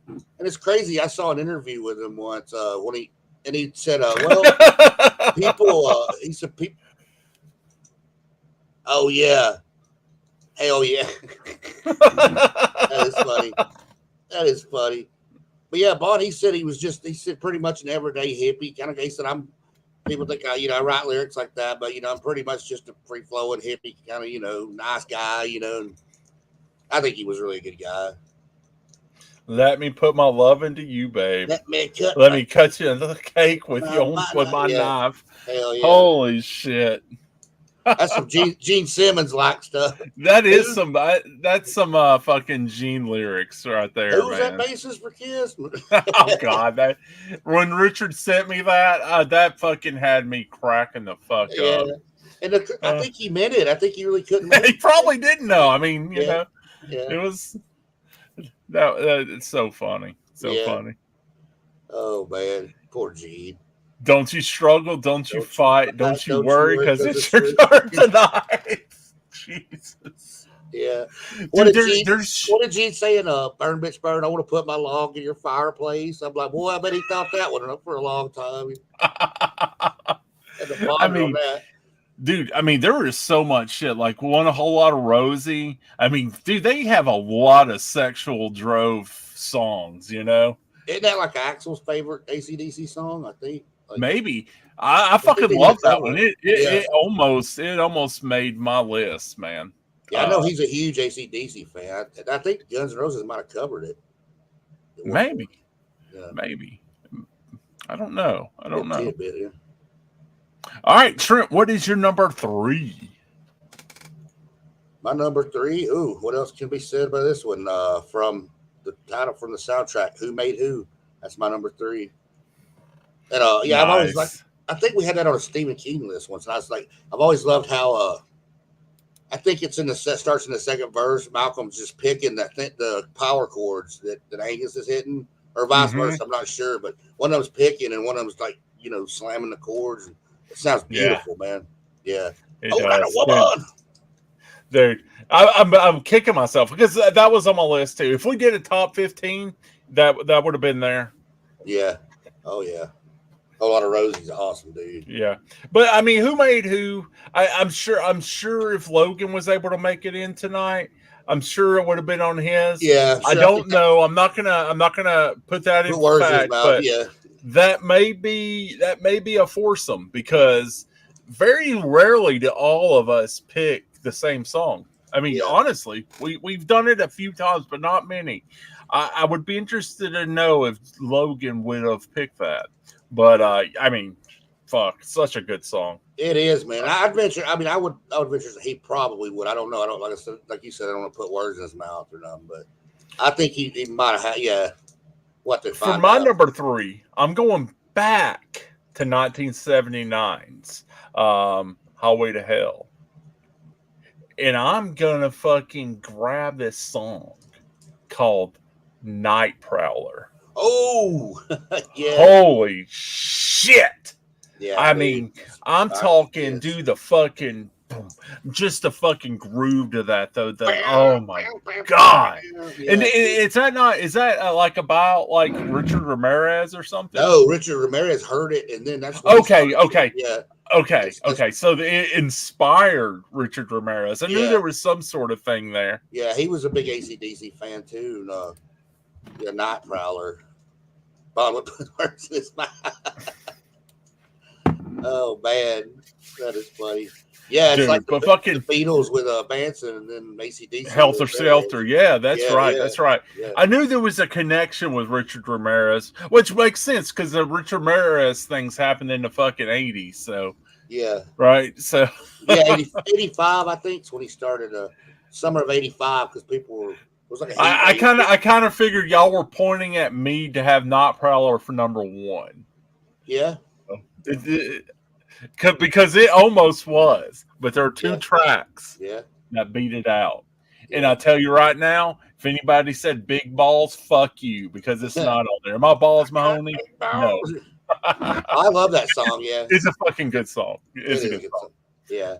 And it's crazy. I saw an interview with him once and he said, well, people, he said, people, oh, yeah. Hell yeah. That is funny. That is funny. But yeah, Bond, he said he said pretty much an everyday hippie kind of guy. He said, people think I write lyrics like that, but, I'm pretty much just a free flowing hippie kind of, nice guy, and I think he was really a good guy. Let me put my love into you, babe. Let me cut you a cake with my knife. Hell yeah. Holy shit. That's some Gene Simmons like stuff. That is that's some fucking Gene lyrics right there. Who's man. that bassist for Kiss? Oh God, when Richard sent me that fucking had me cracking the fuck up. And I think he meant it. I think he really couldn't. He probably didn't know. I mean, you know, yeah. It was that. It's so funny, funny. Oh man, poor Gene. Don't you struggle? Don't you fight? Don't you worry? Because it's your turn tonight. Jesus. Yeah. What did Gene say in Burn Bitch Burn? I want to put my log in your fireplace. I'm like, boy, I bet he thought that one up for a long time. I mean, dude, there is so much shit. Like, a whole lot of Rosie. I mean, dude, they have a lot of Sexual Drove songs, Isn't that like Axl's favorite AC/DC song? I think. Maybe. I fucking love that one. It almost made my list, man. Yeah, I know he's a huge AC/DC fan. I think Guns N' Roses might have covered it. Maybe. Yeah. Maybe. I don't know. All right, Trent, what is your number 3? My number 3? Ooh, what else can be said about this one? From the title from the soundtrack, Who Made Who? That's my number 3. And nice. I've always I think we had that on a Stephen King list once. And I was like, I've always loved how I think it's starts in the second verse. Malcolm's just picking the power chords that Angus is hitting, or vice versa. I'm not sure, but one of them's picking and one of them's like slamming the chords. And it sounds beautiful, man. Yeah. Woman. Dude, I'm kicking myself because that was on my list too. If we did a top 15, that would have been there. Yeah. Oh yeah. A lot of Rosie's awesome, dude. Yeah, but Who Made Who? I'm sure if Logan was able to make it in tonight, I'm sure it would have been on his. Yeah, sure. I don't know. I'm not gonna put that in fact, but that may be a foursome because very rarely do all of us pick the same song. Honestly, we've done it a few times, but not many. I would be interested to know if Logan would have picked that. But fuck, such a good song. It is, man. I'd venture. I would venture he probably would. I don't know. I don't like you said. I don't want to put words in his mouth or nothing, but I think he might have had. Yeah. What to find for my out. Number 3, I'm going back to 1979's Highway to Hell, and I'm gonna fucking grab this song called Night Prowler. Oh, yeah. Holy shit. Yeah. I'm talking, dude, the fucking, just the fucking groove to that, though. Oh my God. Yeah. And is that like about like Richard Ramirez or something? No, Richard Ramirez heard it, and then that's okay. Yeah. Okay. So it inspired Richard Ramirez. I knew there was some sort of thing there. Yeah, he was a big AC/DC fan too. And, Night Prowler. Bob would put words in his mouth. Oh man, that is funny. Yeah, it's like the Beatles with Manson and then AC/DC. Helter Skelter. Yeah, that's right. Yeah. That's right. Yeah. I knew there was a connection with Richard Ramirez, which makes sense because the Richard Ramirez things happened in the fucking 80s. So yeah, right. So yeah, 85 I think is when he started. Summer of 85 because people were was like a I kind of figured y'all were pointing at me to have Not Prowler for number one. Yeah. Because it almost was, but there are two tracks Yeah. that beat it out. Yeah. And I tell you right now, if anybody said Big Balls, fuck you, because it's not on there. My balls, Mahoney? No. I love that song. Yeah. It's a fucking good song. It's It a is good song. Yeah.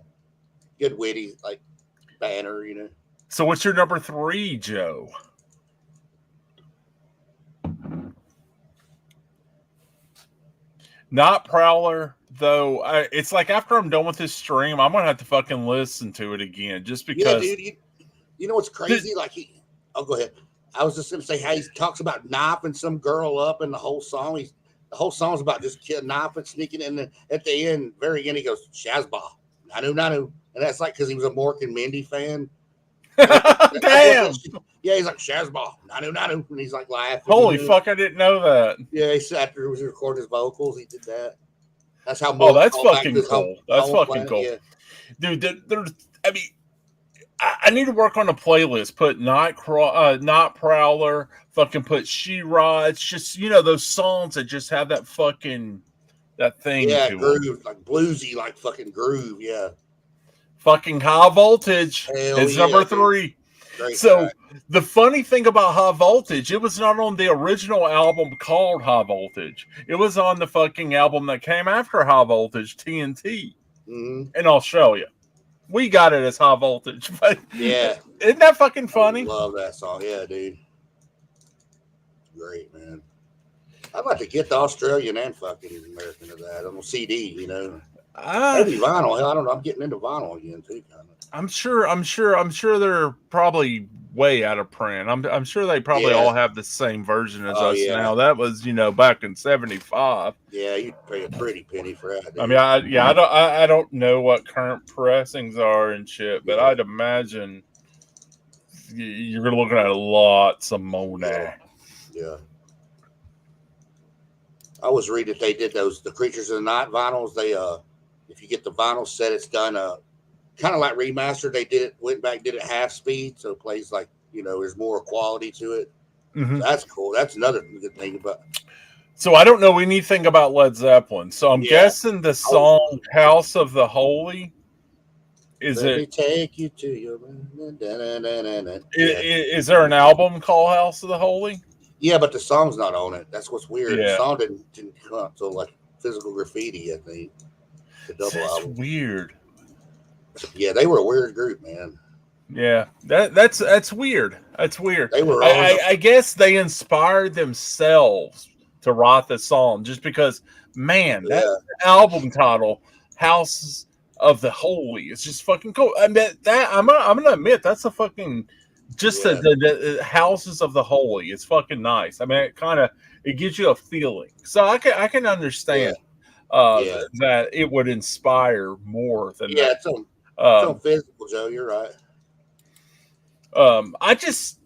Good witty, like banner, you know. So what's your number 3, Joe? Not Prowler, though. It's like after I'm done with this stream, I'm gonna have to fucking listen to it again, just because. Yeah, dude. You know what's crazy? Like oh, go ahead. I was just gonna say how he talks about knifing some girl up in the whole song. The whole song's about this kid knifing, sneaking in. At the end, very end, he goes Shazbah, Nanu, and that's like because he was a Mork and Mindy fan. Damn. Yeah, he's like Shazbah, Nanu, and he's like laughing. Holy fuck! I didn't know that. Yeah, he said after he was recording his vocals, he did that. That's how. Oh, that's fucking cool. That's fucking cool, yeah. Dude. I mean, I need to work on a playlist. Put Not Prowler. Fucking put She-Ra. It's just those songs that just have that fucking thing. Yeah, to groove, it. like bluesy, like fucking groove. Yeah. Fucking High Voltage. It's number 3. So the funny thing about High Voltage, it was not on the original album called High Voltage. It was on the fucking album that came after High Voltage, TNT. Mm-hmm. And I'll show you. We got it as High Voltage, but yeah, isn't that fucking funny? I love that song. Yeah, dude. Great, man. I'd like to get the Australian and fucking American of that on CD. Maybe vinyl. Hell, I don't know. I'm getting into vinyl again too. Kind of. I'm sure they're probably way out of print. I'm sure they probably all have the same version as us now. That was back in '75. Yeah, you'd pay a pretty penny for that. Dude. I mean, I don't know what current pressings are and shit, but I'd imagine you're gonna looking at lots of money. Yeah. I was reading that they did the Creatures of the Night vinyls. They if you get the vinyl set, it's done kind of like remastered. They went back, did it half speed, so it plays like there's more quality to it. Mm-hmm. So that's cool. That's another good thing about. So I don't know anything about Led Zeppelin, so I'm guessing the song "House of the Holy" is Let it? Me take you to your. Is there an album called "House of the Holy"? Yeah, but the song's not on it. That's what's weird. Yeah. The song didn't come up until like Physical Graffiti, I think. The double That's album. weird. Yeah, they were a weird group, man. Yeah, that's weird. That's weird. They were. I guess they inspired themselves to write the song just because, man, that album title, "House of the Holy," is just fucking cool. I mean, I'm gonna admit that's a fucking just the Houses of the Holy. It's fucking nice. I mean, it gives you a feeling. So I can understand that it would inspire more than that. It's on Physical, Joe. You're right. It's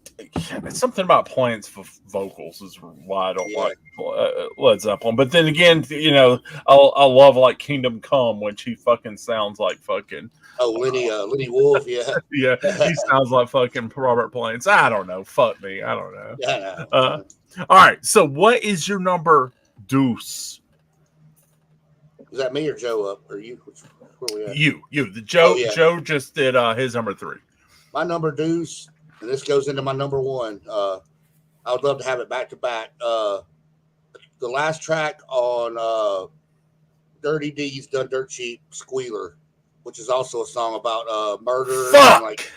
something about Plant's vocals is why I don't like Led Zeppelin. But then again, I love like Kingdom Come when she fucking sounds like fucking. Oh, Lenny Wolf, yeah. Yeah, he sounds like fucking Robert Plant. I don't know. Fuck me. I don't know. Yeah. All right. So what is your number deuce? Is that me or Joe up? Or you? Where we at? You. Joe just did his number 3. My number deuce, and this goes into my number 1. I would love to have it back to back. The last track on Dirty Deeds Done Dirt Cheap, Squealer, which is also a song about murder. Fuck. And, like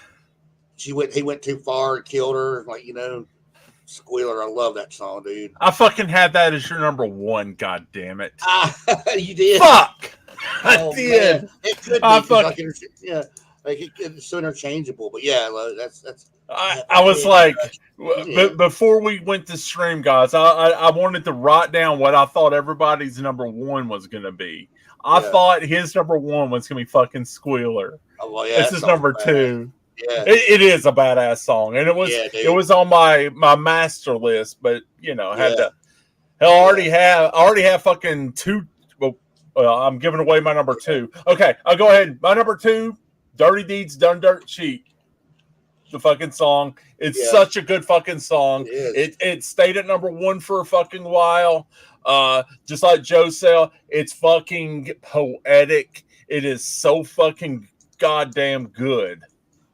he went too far and killed her. Like Squealer. I love that song, dude. I fucking had that as your number 1. God damn it! You did. Fuck. I did. Man. It could be. It's so interchangeable, but that's. I was like, before we went to stream, guys, I wanted to write down what I thought everybody's number 1 was going to be. I thought his number 1 was going to be fucking Squealer. Oh, well, yeah, this is number 2. Yeah, it is a badass song, and it was on my master list, but I had to. Hell, I already have fucking 2. Well, I'm giving away my number 2. Okay, I'll go ahead. My number 2. Dirty Deeds Done Dirt Cheap. the fucking song. It's Yeah. such a good fucking song. It is. It stayed at number one for a fucking while. Just like Joe said, it's fucking poetic. It is so fucking goddamn good.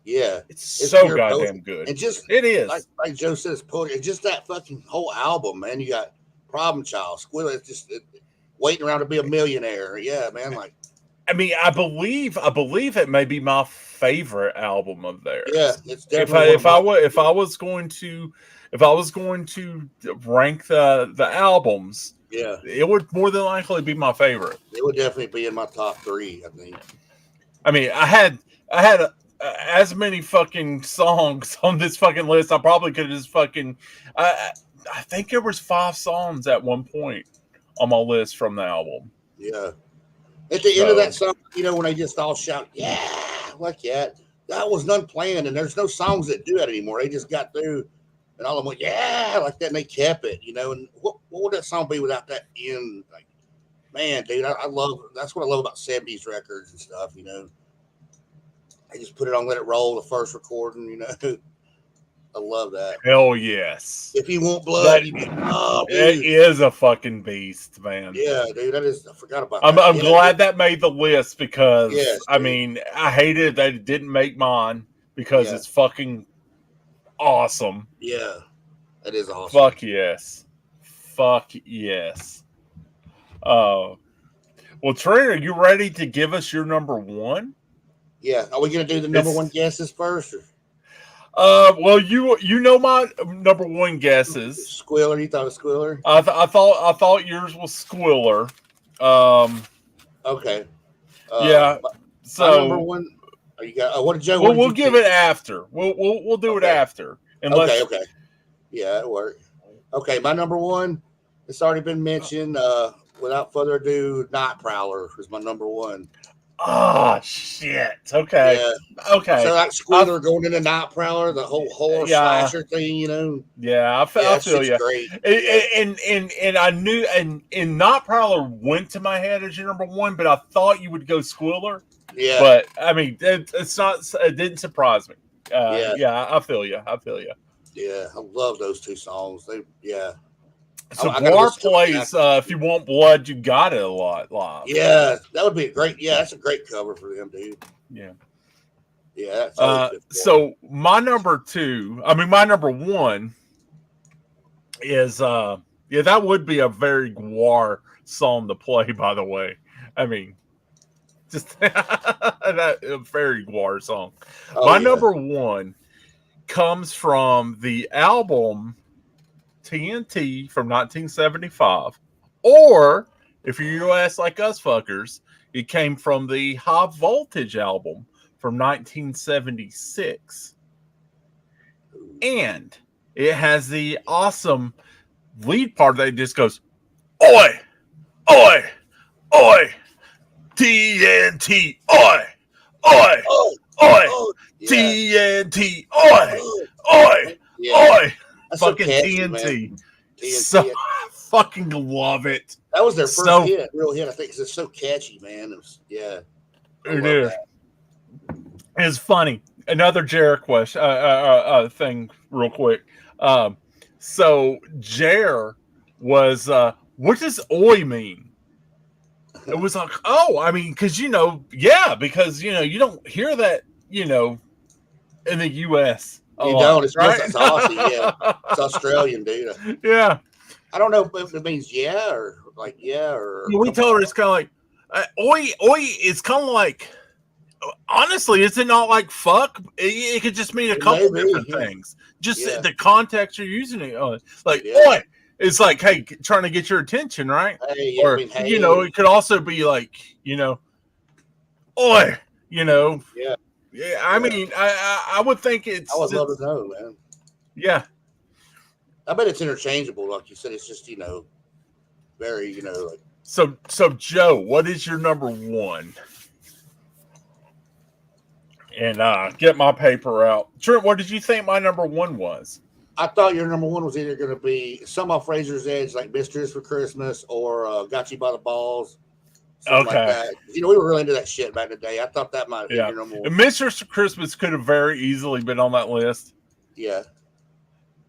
Yeah. It's It's so pure goddamn poetry. good. And just It is. like Joe said, it's poetry. And just that fucking whole album, man. You got Problem Child, Squilla, it's just waiting around to be a millionaire. Yeah, man. Like, I mean, I believe it may be my favorite album of theirs. yeah, it's definitely. If I was going to rank the albums, yeah, it would more than likely be my favorite. it would definitely be in my top 3, I think. I mean, I had as many fucking songs on this fucking list. I probably could have just fucking. I think there was 5 songs at one point on my list from the album. Yeah. At the end of that song, you know, when they just all shout, yeah, like that was none planned, and there's no songs that do that anymore. They just got through, and all of them went, yeah, like that, and they kept it, you know. And what would that song be without that end? Like, man, dude, I love, that's what I love about 70s records and stuff, you know. I just put it on, let it roll, the first recording, you know. I love that. Hell yes. If you want blood, you can. Oh, it dude. is a fucking beast, man. Yeah, dude, that is. I forgot about I'm that. I'm glad that made the list because Yes, I dude. mean I hated that it didn't make mine because Yeah. it's fucking awesome. Yeah, that is awesome. Fuck yes. Fuck yes. Well, Trent, are you ready to give us your number one? Yeah, are we gonna do the number one guesses first? Or? Well, you know my number one guesses. Squealer, you thought of Squealer? I thought yours was Squiller. Okay. Yeah. My number So one. Are you got? What did Joe? we'll give it after. We'll do it after. Unless, Okay. Yeah, it worked. Okay, my number one. It's already been mentioned. Without further ado, Night Prowler is my number one. Oh shit. Okay. Yeah. Okay. So like Squealer going into Night Prowler, the whole horror Yeah. slasher thing, you know. Yeah, I Yeah, feel you. Great. And I knew and Night Prowler went to my head as your number one, but I thought you would go Squiller. Yeah. But I mean, it's not. It didn't surprise me. Yeah. Yeah, I feel you. Yeah, I love those two songs. So I gotta Guar listen to plays If You Want Blood, You Got It a lot live. Yeah, that would be a great. Yeah, that's a great cover for them, dude. Yeah. Yeah. That's always good for them. So my number one is that would be a very Guar song to play, by the way. I mean, just that a very Guar song. Oh, My yeah. number one comes from the album TNT from 1975, or if you're US like us fuckers, it came from the High Voltage album from 1976, and it has the awesome lead part that just goes, "Oi, oi, oi, TNT, oi, oi, Oh, oi, oh, yeah. TNT, oi, Oh, oi, yeah. oi." That's so Fucking catchy, TNT. man. TNT. So I fucking love it. That was their first So- real hit, I think, because it's so catchy, man. Yeah. I It love is. that. It's funny. Another Jer question thing, real quick. So Jer was what does "oi" mean? It was like, oh, I mean, because you don't hear that, in the U.S. a You lot, don't. It's right? it's Aussie, yeah. It's Australian, dude. Yeah. I don't know if it means yeah or like yeah or. We told her it's kind of like oi is kind of like, honestly, is it not like fuck? It could just mean a couple Maybe, different yeah. things. Just Yeah. the context you're using it on. Like Yeah. oi, it's like, hey, trying to get your attention, right? Hey, yeah, Or I mean, hey, it could also be like, oi, Yeah. Yeah, I mean, I would think it's I would love to know, man. yeah. I bet it's interchangeable, like you said. It's just very like. So Joe, what is your number one? And get my paper out. Trent, what did you think my number one was? I thought your number one was either going to be some off Razor's Edge, like "Mistress for Christmas," or "Got You by the Balls." something Okay. like that. You know, we were really into that shit back in the day. I thought that might be Yeah. no more. And Mistress Christmas could have very easily been on that list. Yeah.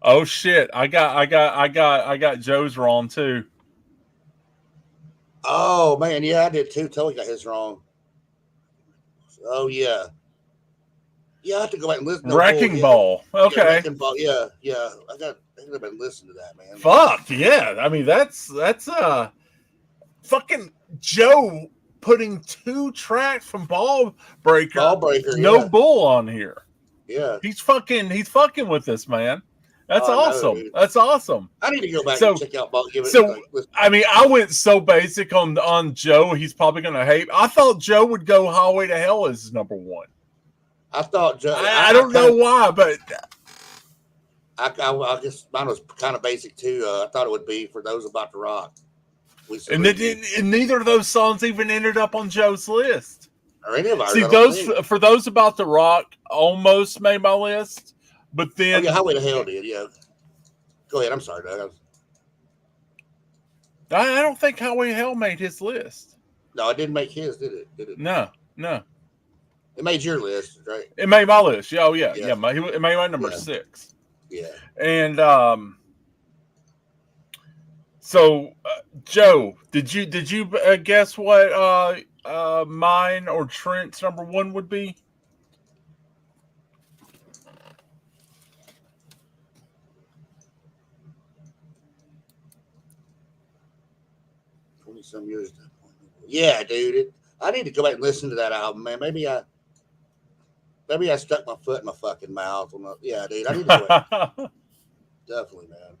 Oh shit! I got Joe's wrong too. Oh man, yeah, I did too. Totally got his wrong. Oh yeah. Yeah, I have to go back and listen. Wrecking Ball. Yeah, Okay. Wrecking Ball. Yeah, yeah. I think I've been listening to that, man. Fuck yeah! I mean, that's fucking Joe putting 2 tracks from Ball Breaker. Ball Breaker. No Yeah. bull on here. Yeah. He's fucking with this, man. That's Oh, I know, awesome. dude. That's awesome. I need to go back So- and check out Ball. Give it. so- like, listen. I mean, I went so basic on Joe. He's probably gonna hate. I thought Joe would go Highway to Hell as number 1. I thought. I don't know why, but I guess mine was kind of basic too. I thought it would be For Those About to Rock. and neither of those songs even ended up on Joe's list. Or any of ours. See, I don't think. For Those About to Rock almost made my list, but Oh, then yeah, Highway to Hell did. Yeah. Go ahead. I'm sorry, Doug. I don't think Highway to Hell made his list. No, it didn't make his, did it? Did it? No. It made your list, right? It made my list. Oh yeah. Yeah. It made my number Yeah. 6. Yeah. And so Joe, did you guess what mine or Trent's number 1 would be? Some years at that point. Yeah, dude. I need to go back and listen to that album, man. Maybe I stuck my foot in my fucking mouth. Yeah, dude. I need to go back. Definitely, man.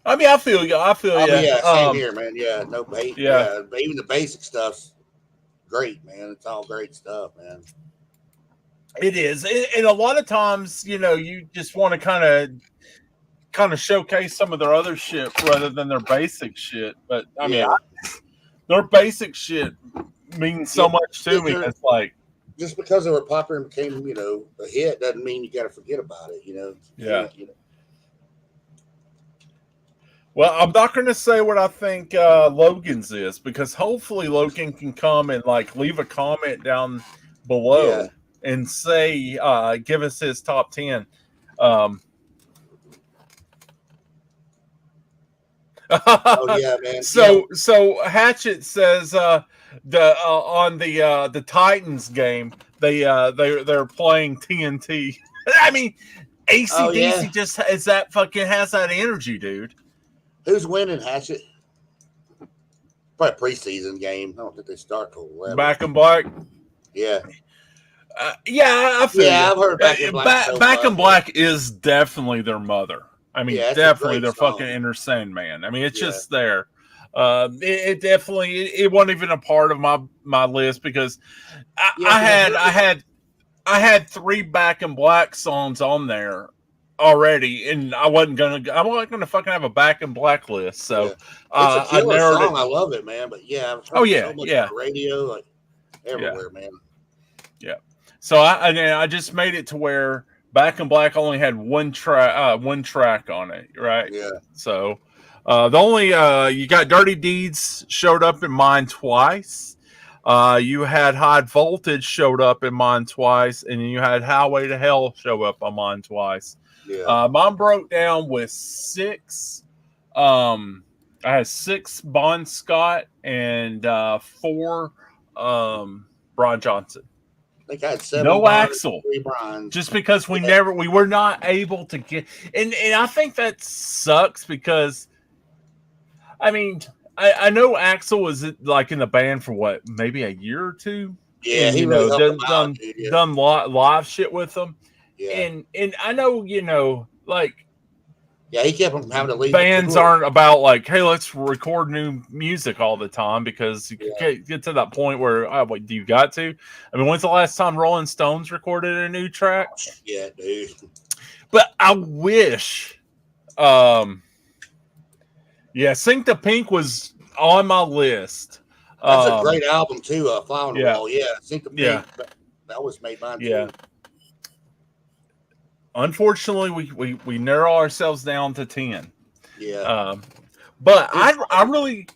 I mean, I feel you. Yeah, same here, man. Yeah, no bait. Yeah. Yeah, but even the basic stuff's great, man. It's all great stuff, man. It is, and a lot of times, you just want to kind of showcase some of their other shit rather than their basic shit. But I mean, their basic shit means so much to me. It's like, just because they were popular and became, a hit doesn't mean you got to forget about it. Yeah. Well, I'm not going to say what I think Logan's is, because hopefully Logan can come and leave a comment down below. Yeah. And say, give us his top 10. Oh yeah, man. So Hatchet says on the Titans game they're playing TNT. I mean, AC/DC just has that energy, dude. Who's winning, Hatchet? Probably a preseason game. I don't think they start till 11. Back in Black. Yeah. I feel you. I've heard Back in Black. Back in Black is definitely their mother. I mean, definitely their song. fucking Inner Sandman. I mean, it's just there. It definitely it wasn't even a part of my list because I had 3 Back in Black songs on there already, and I wasn't gonna fucking have a Back in Black list. So it's a killer I song. I love it, man. But yeah, I've heard so much on the radio, everywhere, man. Yeah. So I just made it to where Back in Black only had one track on it, right? Yeah. So the only you got Dirty Deeds showed up in mine twice. You had High Voltage showed up in mine twice, and you had Highway to Hell show up on mine twice. Yeah. Mine broke down with 6. I had 6 Bon Scott and 4 Brian Johnson. I think I had 7. No Brian, Axl. 3 Brian. Just because we were not able to get, and I think that sucks because, I mean, I know Axl was in the band for what, maybe a year or 2. Yeah, and, he really helped them out, dude, yeah. done live shit with them. Yeah. And I know, yeah, he kept them having to leave. bands aren't about hey, let's record new music all the time, because you get to that point where, do you got to? I mean, when's the last time Rolling Stones recorded a new track? Yeah, dude. But I wish, Sink to Pink was on my list. That's a great album too. Fly on the Wall. Yeah, Sink to Pink. Yeah. That was made mine too. Yeah. unfortunately, we narrow ourselves down to 10. Yeah. But I really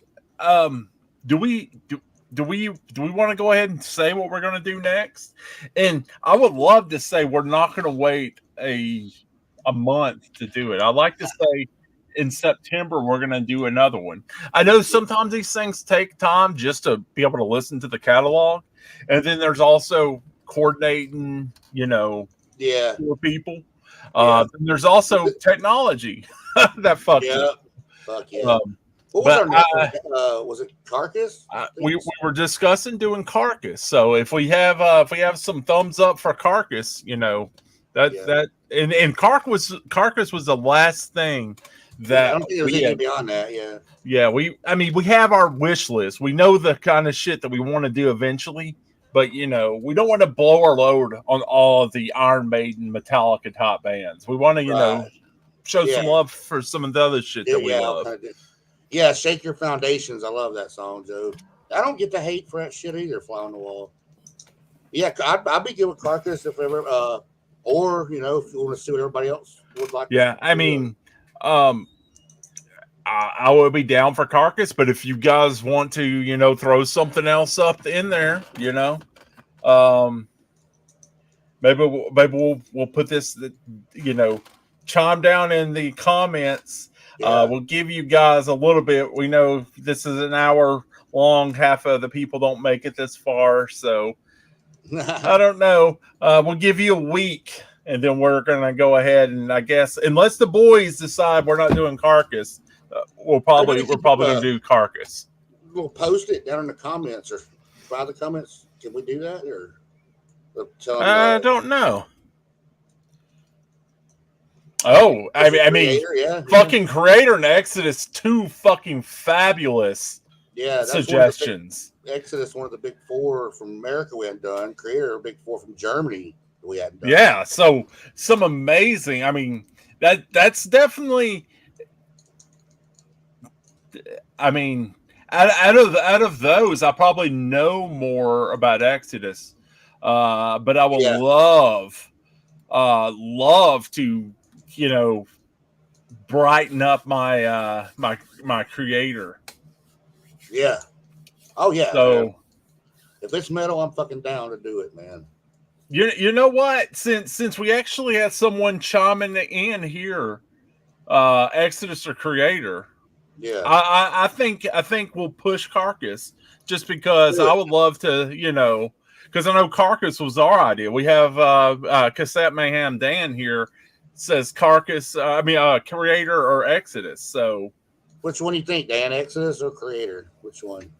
do we want to go ahead and say what we're going to do next? And I would love to say we're not going to wait a month to do it. I'd like to say in September we're going to do another one. I know sometimes these things take time just to be able to listen to the catalog, and then there's also coordinating, Yeah. for people. Yeah. And there's also technology that fucks Yeah. it. Fuck yeah. What was but our next one? Was it Carcass? we were discussing doing Carcass. So if we have some thumbs up for Carcass, that and Carcass was the last thing that I don't think there's anything beyond that. Yeah. Yeah, we have our wish list. We know the kind of shit that we want to do eventually, but we don't want to blow our load on all of the Iron Maiden, Metallica top bands. We want to show some love for some of the other shit that we love. Yeah, Shake Your Foundations. I love that song, Joe. I don't get the hate for that shit either, Fly on the Wall. Yeah, I'd be good with Carcass if ever, or, if you want to see what everybody else would like. Yeah, I mean, I would be down for Carcass, but if you guys want to, throw something else up in there, maybe we'll put this, chime down in the comments. Yeah. We'll give you guys a little bit. We know this is an hour long. Half of the people don't make it this far, so I don't know. We'll give you a week, and then we're gonna go ahead and I guess, unless the boys decide we're not doing Carcass, we're probably gonna do Carcass. We'll post it down in the comments or by the comments. Can we do that or tell them, I don't know. Oh, I mean, fucking Creator and Exodus, two fucking fabulous suggestions. Exodus, one of the big four from America we hadn't done. Creator, big four from Germany we hadn't done. Yeah, so some amazing. I mean, that's definitely. I mean, out of those, I probably know more about Exodus, but I would love to. Brighten up my my Creator. Yeah. Oh yeah. So man. If it's metal, I'm fucking down to do it, man. You know what? Since we actually had someone chiming in here, Exodus or Creator. Yeah. I think we'll push Carcass just because I would love to, because I know Carcass was our idea. We have Cassette Mayhem Dan here. Says Carcass, Creator or Exodus. So, which one do you think, Dan? Exodus or Creator? Which one?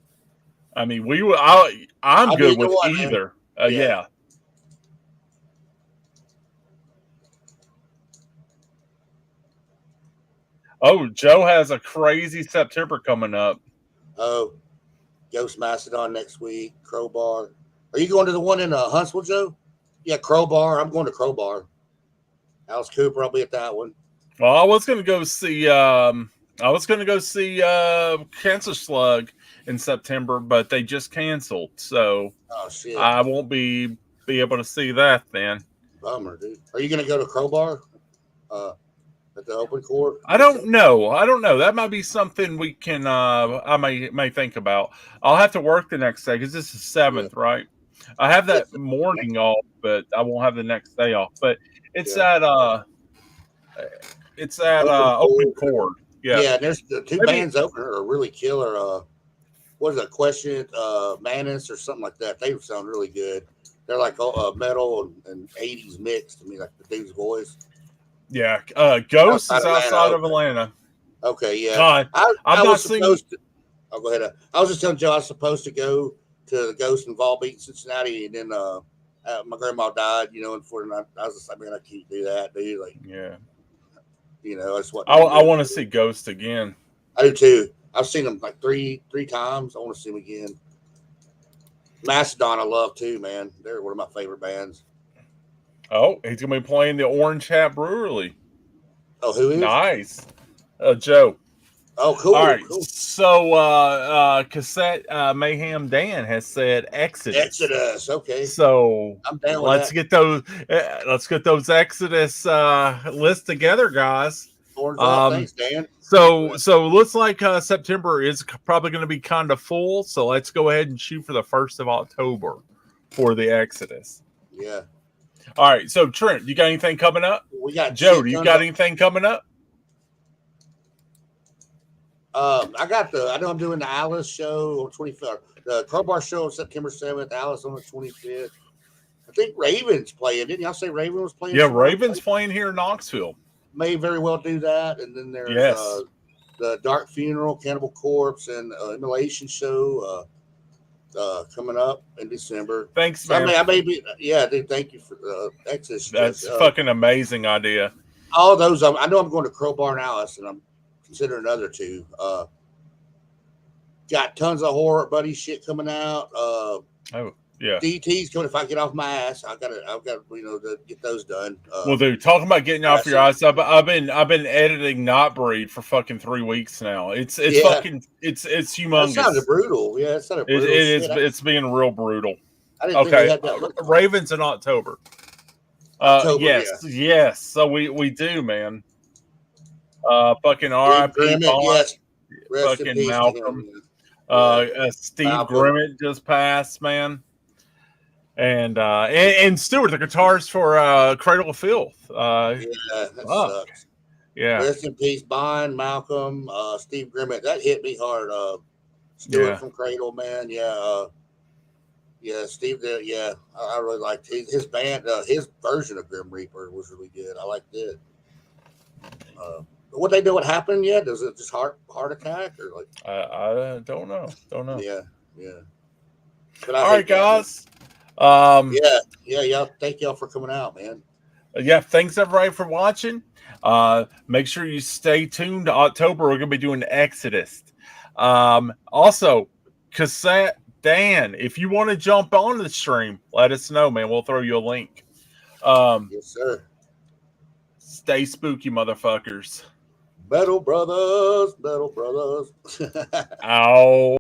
I mean, I'm good with either. Yeah. Oh, Joe has a crazy September coming up. Oh, Ghost Mastodon next week. Crowbar. Are you going to the one in Huntsville, Joe? Yeah, Crowbar. I'm going to Crowbar. Alice Cooper, I'll be at that one. Well, I was going to go see Cancer Slug in September, but they just canceled, so I won't be able to see that then. Bummer, dude. Are you going to go to Crowbar at the open court? I don't know. That might be something we can. I may think about. I'll have to work the next day because this is 7th, right? I have that morning off, but I won't have the next day off. But it's at open court. Yeah. Yeah, there's the two bands opener are really killer. What is it, Question Manus or something like that? They sound really good. They're like metal and 80s mixed. I mean, like the dude's voice. Yeah, Ghost is outside of Atlanta. Okay, yeah. I'm not seeing. Go ahead. I was just telling Joe I was supposed to go to the Ghost in Volbeat, Cincinnati, and then my grandma died, and I was just like, man, I can't do that, dude. Like, yeah, that's what I want to see Ghost again. I do too. I've seen them like three times. I want to see them again. Mastodon, I love too, man. They're one of my favorite bands. Oh, he's gonna be playing the Orange Hat Brewery. Oh, who is? Nice, Joe. Oh, cool. All right. Cool. So Cassette Mayhem Dan has said Exodus. Okay. So I'm down with let's that. get those Exodus lists together, guys. Horns up. Thanks, Dan. So looks like September is probably going to be kind of full. So let's go ahead and shoot for the 1st of October for the Exodus. Yeah. All right. So Trent, you got anything coming up? We got Joe. Do you got anything coming up? I know I'm doing the Alice show on 25th. The Crowbar show on September 7th. Alice on the 25th. I think Raven's playing. Didn't y'all say Raven was playing? Yeah, Raven's playing here in Knoxville. May very well do that. And then there's the Dark Funeral, Cannibal Corpse, and Immolation show coming up in December. Thanks, man. I may be. Yeah, dude. Thank you for Exodus. That's fucking amazing idea. All those. I know I'm going to Crowbar and Alice, and I'm considering another two. Got tons of horror buddy shit coming out. Yeah. DT's coming. If I get off my ass, I've got to get those done. Well, dude, talking about getting off your ass, I've been editing Not Breed for fucking 3 weeks now. It's fucking it's humongous. That sounded brutal. Yeah, it sounded brutal. It is. It's being real brutal. I didn't think they had that. Ravens in October. Yes. So we do, man. Fucking RIP. Yes. Fucking Malcolm. Steve Malcolm. Grimmett just passed, man. And Stuart, the guitarist for Cradle of Filth. That sucks. Yeah. Rest in peace, Bond, Malcolm, Steve Grimmett. That hit me hard. Stuart from Cradle, man. Steve did. Yeah, I really liked his band. His version of Grim Reaper was really good. I liked it. What they know what happened yet? Does it just heart attack or like? I don't know. Yeah. But all right, guys. Yeah. Thank y'all for coming out, man. Yeah, thanks everybody for watching. Make sure you stay tuned to October. We're gonna be doing Exodus. Also, Cassette Dan, if you want to jump on the stream, let us know, man. We'll throw you a link. Yes, sir. Stay spooky, motherfuckers. Metal Brothers. Ow.